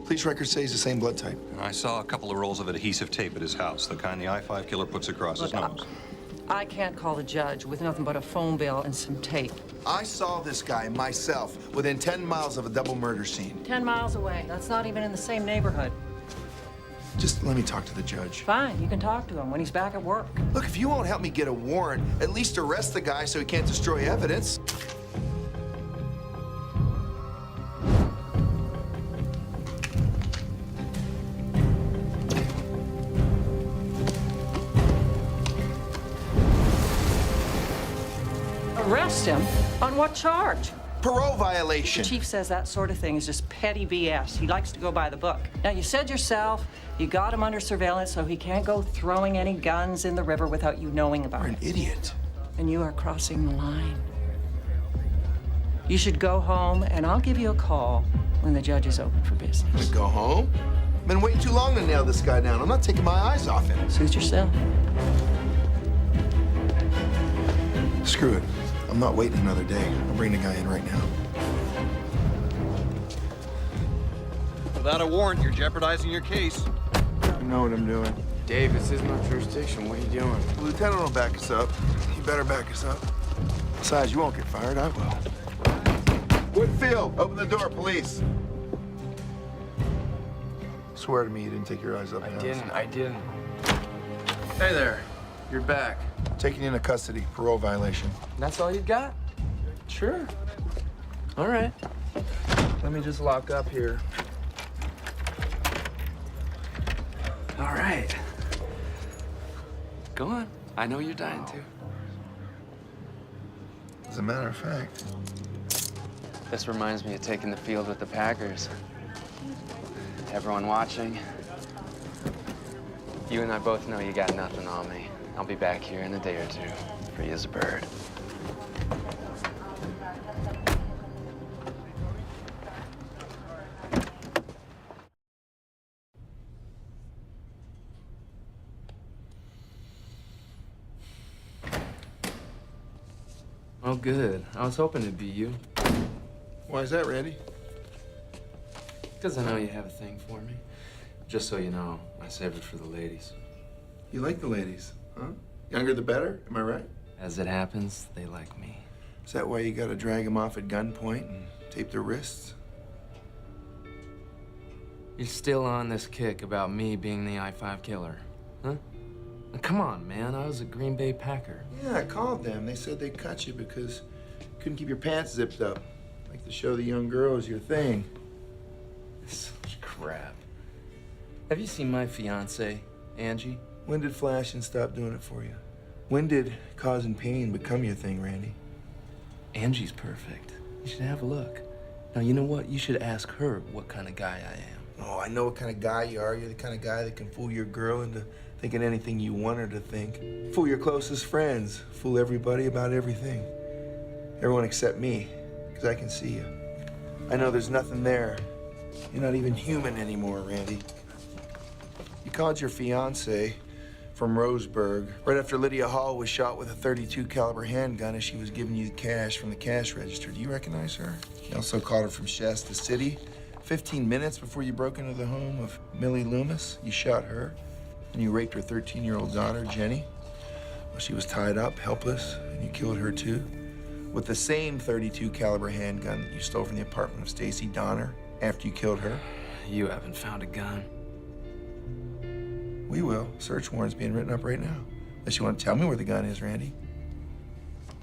Police records say he's the same blood type. I saw a couple of rolls of adhesive tape at his house, the kind the I-5 killer puts across his nose. I can't call the judge with nothing but a phone bill and some tape. I saw this guy myself within 10 miles of a double murder scene. 10 miles away. That's not even in the same neighborhood. Just let me talk to the judge. Fine, you can talk to him when he's back at work. Look, if you won't help me get a warrant, at least arrest the guy so he can't destroy evidence. Arrest him? On what charge? Parole violation. The chief says that sort of thing is just petty BS. He likes to go by the book. Now, you said yourself you got him under surveillance so he can't go throwing any guns in the river without you knowing about it. You're an idiot. And you are crossing the line. You should go home, and I'll give you a call when the judge is open for business. Go home? Been waiting too long to nail this guy down. I'm not taking my eyes off him. Suit yourself. Screw it. I'm not waiting another day. I'll bring the guy in right now. Without a warrant, you're jeopardizing your case. I know what I'm doing. Dave, this is my jurisdiction. What are you doing? The lieutenant will back us up. He better back us up. Besides, you won't get fired. I will. Woodfield, open the door, police. Swear to me you didn't take your eyes off the house. I didn't. Hey there. You're back. Taking you into custody, parole violation. That's all you got? Sure. All right. Let me just lock up here. All right. Go on. I know you're dying to. As a matter of fact. This reminds me of taking the field with the Packers. Everyone watching. You and I both know you got nothing on me. I'll be back here in a day or two, free as a bird. Oh, good. I was hoping it'd be you. Why is that, Randy? Because I know you have a thing for me. Just so you know, I saved it for the ladies. You like the ladies, huh? Younger the better, am I right? As it happens, they like me. Is that why you gotta drag them off at gunpoint and tape their wrists? You're still on this kick about me being the I-5 killer, huh? Now, come on, man. I was a Green Bay Packer. Yeah, I called them. They said they'd cut you because you couldn't keep your pants zipped up. Like to show the young girls your thing. Such crap. Have you seen my fiance, Angie? When did flashing stop doing it for you? When did causing pain become your thing, Randy? Angie's perfect. You should have a look. Now, you know what? You should ask her what kind of guy I am. Oh, I know what kind of guy you are. You're the kind of guy that can fool your girl into thinking anything you want her to think. Fool your closest friends. Fool everybody about everything. Everyone except me, because I can see you. I know there's nothing there. You're not even human anymore, Randy. You called your fiance from Roseburg right after Lydia Hall was shot with a .32 caliber handgun as she was giving you the cash from the cash register. Do you recognize her? You also called her from Shasta City. 15 minutes before you broke into the home of Millie Loomis, you shot her, and you raped her 13-year-old daughter, Jenny. Well, she was tied up, helpless, and you killed her too, with the same .32 caliber handgun that you stole from the apartment of Stacy Donner after you killed her. You haven't found a gun. We will. Search warrant's being written up right now. Unless you want to tell me where the gun is, Randy.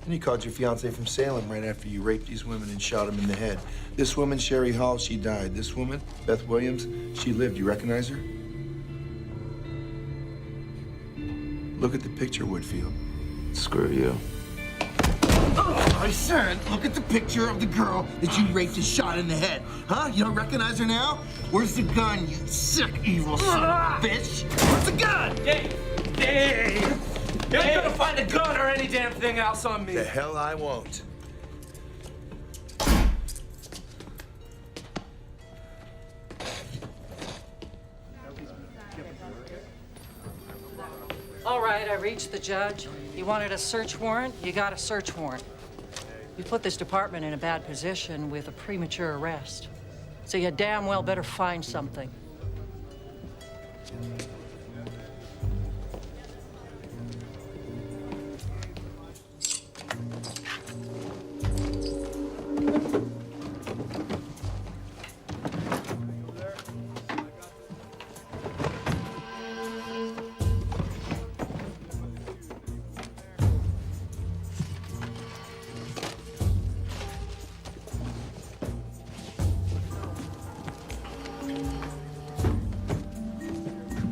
And you called your fiance from Salem right after you raped these women and shot them in the head. This woman, Sherry Hall, she died. This woman, Beth Williams, she lived. You recognize her? Look at the picture, Woodfield. Screw you. I said, look at the picture of the girl that you raped and shot in the head. Huh? You don't recognize her now? Where's the gun, you sick, evil son of a bitch? Where's the gun? Dave! Dave! You ain't gonna find a gun or any damn thing else on me. The hell I won't. All right, I reached the judge. You wanted a search warrant? You got a search warrant. You put this department in a bad position with a premature arrest. So you damn well better find something.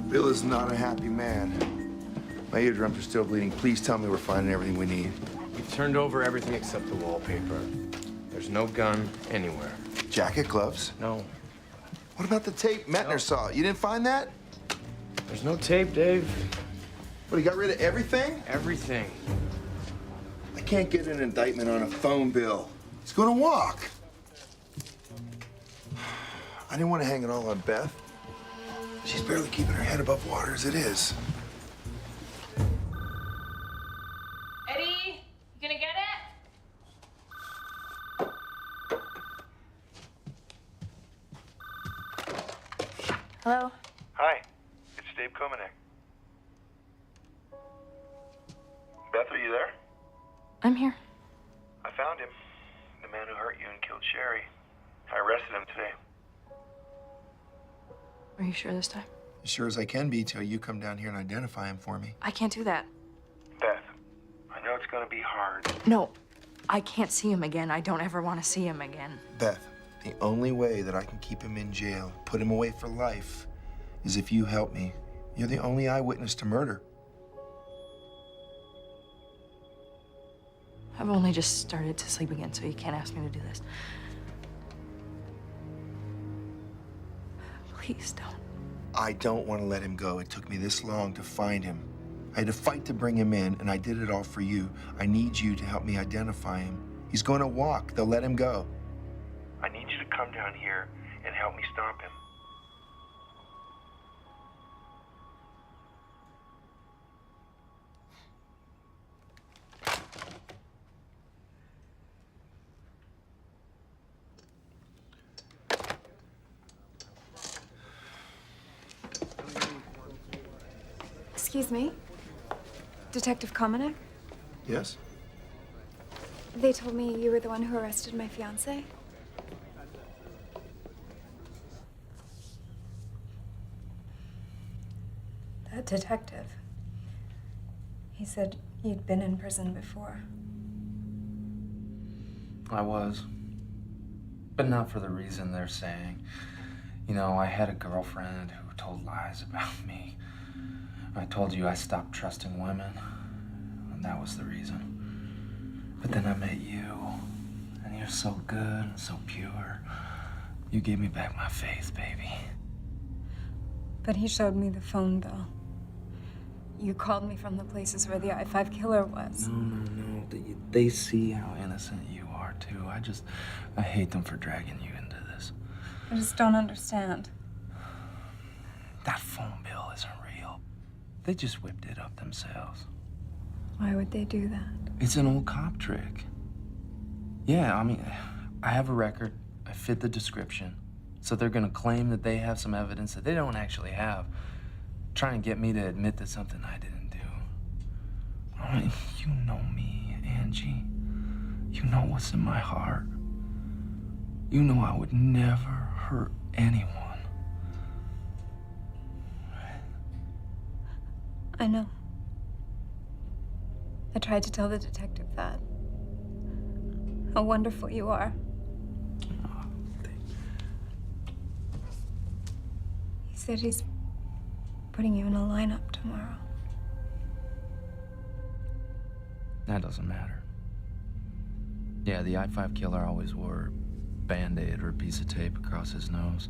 Bill is not a happy man. My eardrums are still bleeding. Please tell me we're finding everything we need. We've turned over everything except the wallpaper. There's no gun anywhere. Jacket, gloves? No. What about the tape Metner saw? You didn't find that? There's no tape, Dave. What, he got rid of everything? Everything. I can't get an indictment on a phone bill. He's gonna walk. I didn't want to hang it all on Beth. She's barely keeping her head above water as it is. Eddie, you gonna get it? Hello? Hi, it's Dave Komanek. Beth, are you there? I'm here. I found him. The man who hurt you and killed Sherry. I arrested him today. Are you sure this time? As sure as I can be till you come down here and identify him for me. I can't do that. Beth, I know it's gonna be hard. No, I can't see him again. I don't ever want to see him again. Beth, the only way that I can keep him in jail, put him away for life, is if you help me. You're the only eyewitness to murder. I've only just started to sleep again, so you can't ask me to do this. Please don't. I don't want to let him go. It took me this long to find him. I had to fight to bring him in, and I did it all for you. I need you to help me identify him. He's going to walk. They'll let him go. I need you to come down here and help me stop him. Excuse me? Detective Komanek? Yes? They told me you were the one who arrested my fiance. That detective. He said you'd been in prison before. I was. But not for the reason they're saying. You know, I had a girlfriend who told lies about me. I told you I stopped trusting women, and that was the reason. But then I met you, and you're so good and so pure. You gave me back my faith, baby. But he showed me the phone bill. You called me from the places where the I-5 killer was. No. They see how innocent you are, too. I hate them for dragging you into this. I just don't understand. That phone bill isn't real. They just whipped it up themselves. Why would they do that? It's an old cop trick. Yeah, I mean, I have a record. I fit the description. So they're gonna claim that they have some evidence that they don't actually have. Try and get me to admit to something I didn't do. I mean, you know me, Angie. You know what's in my heart. You know I would never hurt anyone. I know. I tried to tell the detective that. How wonderful you are. He said he's putting you in a lineup tomorrow. That doesn't matter. Yeah, the I-5 killer always wore a Band-Aid or a piece of tape across his nose.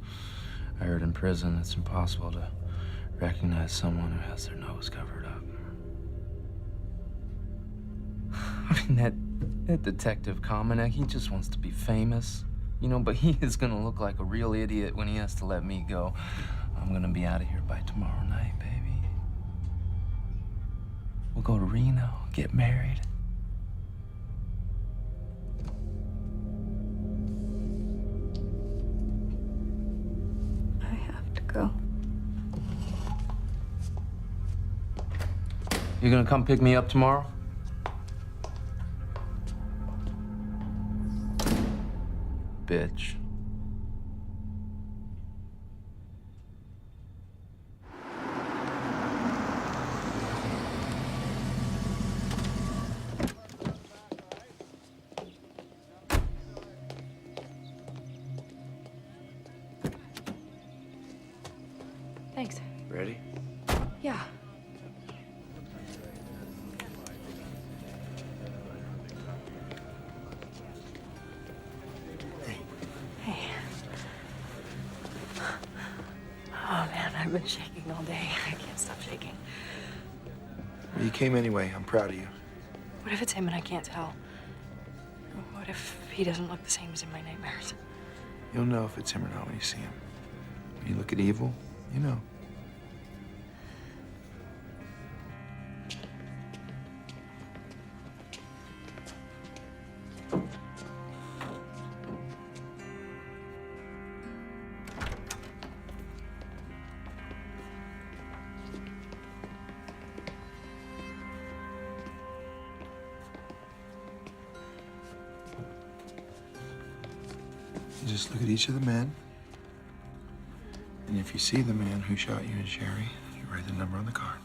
I heard in prison it's impossible to recognize someone who has their nose covered up. I mean, that detective Kamenek, he just wants to be famous. You know, but he is gonna look like a real idiot when he has to let me go. I'm gonna be out of here by tomorrow night, baby. We'll go to Reno, get married. I have to go. You gonna come pick me up tomorrow? Bitch. Thanks. Ready? Yeah. Hey. Oh man, I've been shaking all day. I can't stop shaking. Well, you came anyway. I'm proud of you. What if it's him and I can't tell? What if he doesn't look the same as in my nightmares? You'll know if it's him or not when you see him. When you look at evil, you know. You just look at each of the men. And if you see the man who shot you and Sherry, you write the number on the card.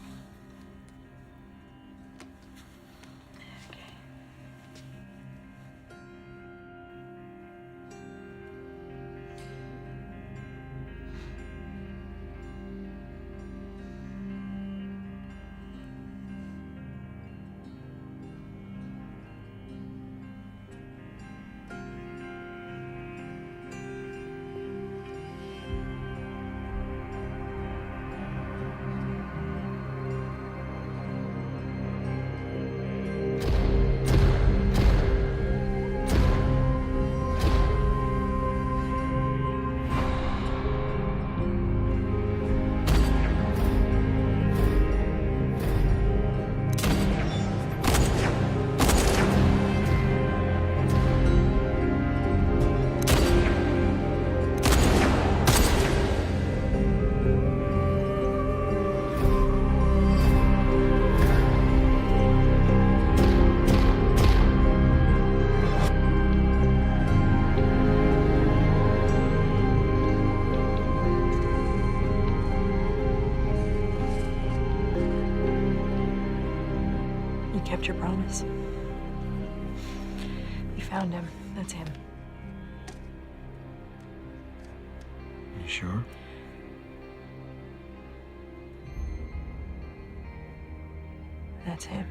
kept your promise. You found him. That's him. You sure? That's him.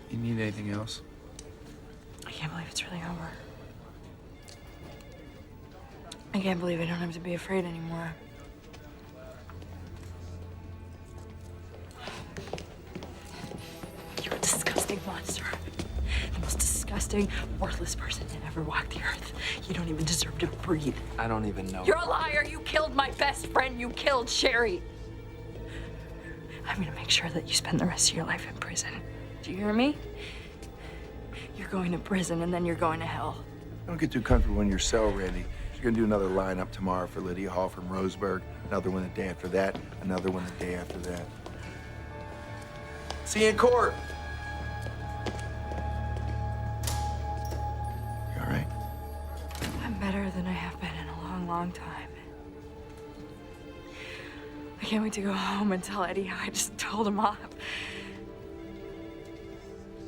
You need anything else? I can't believe it's really over. I can't believe I don't have to be afraid anymore. You're a disgusting monster. The most disgusting, worthless person that ever walked the earth. You don't even deserve to breathe. I don't even know. You're a liar. You killed my best friend. You killed Sherry. I'm gonna make sure that you spend the rest of your life in prison. Do you hear me? You're going to prison and then you're going to hell. Don't get too comfortable in your cell, Randy. You're gonna do another lineup tomorrow for Lydia Hall from Roseburg, another one the day after that, another one the day after that. See you in court. You all right? I'm better than I have been in a long, long time. I can't wait to go home and tell Eddie how I just told him off.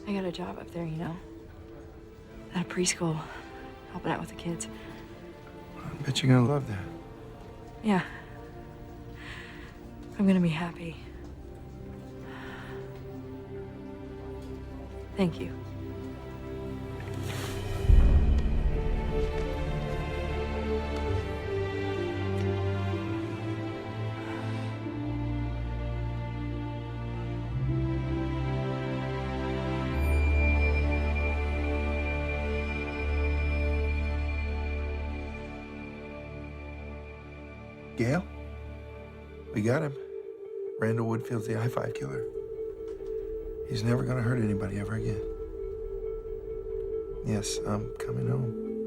I got a job up there, you know? At a preschool, helping out with the kids. I bet you're gonna love that. Yeah. I'm gonna be happy. Thank you. Gail? We got him. Randall Woodfield's the I-5 killer. He's never gonna hurt anybody ever again. Yes, I'm coming home.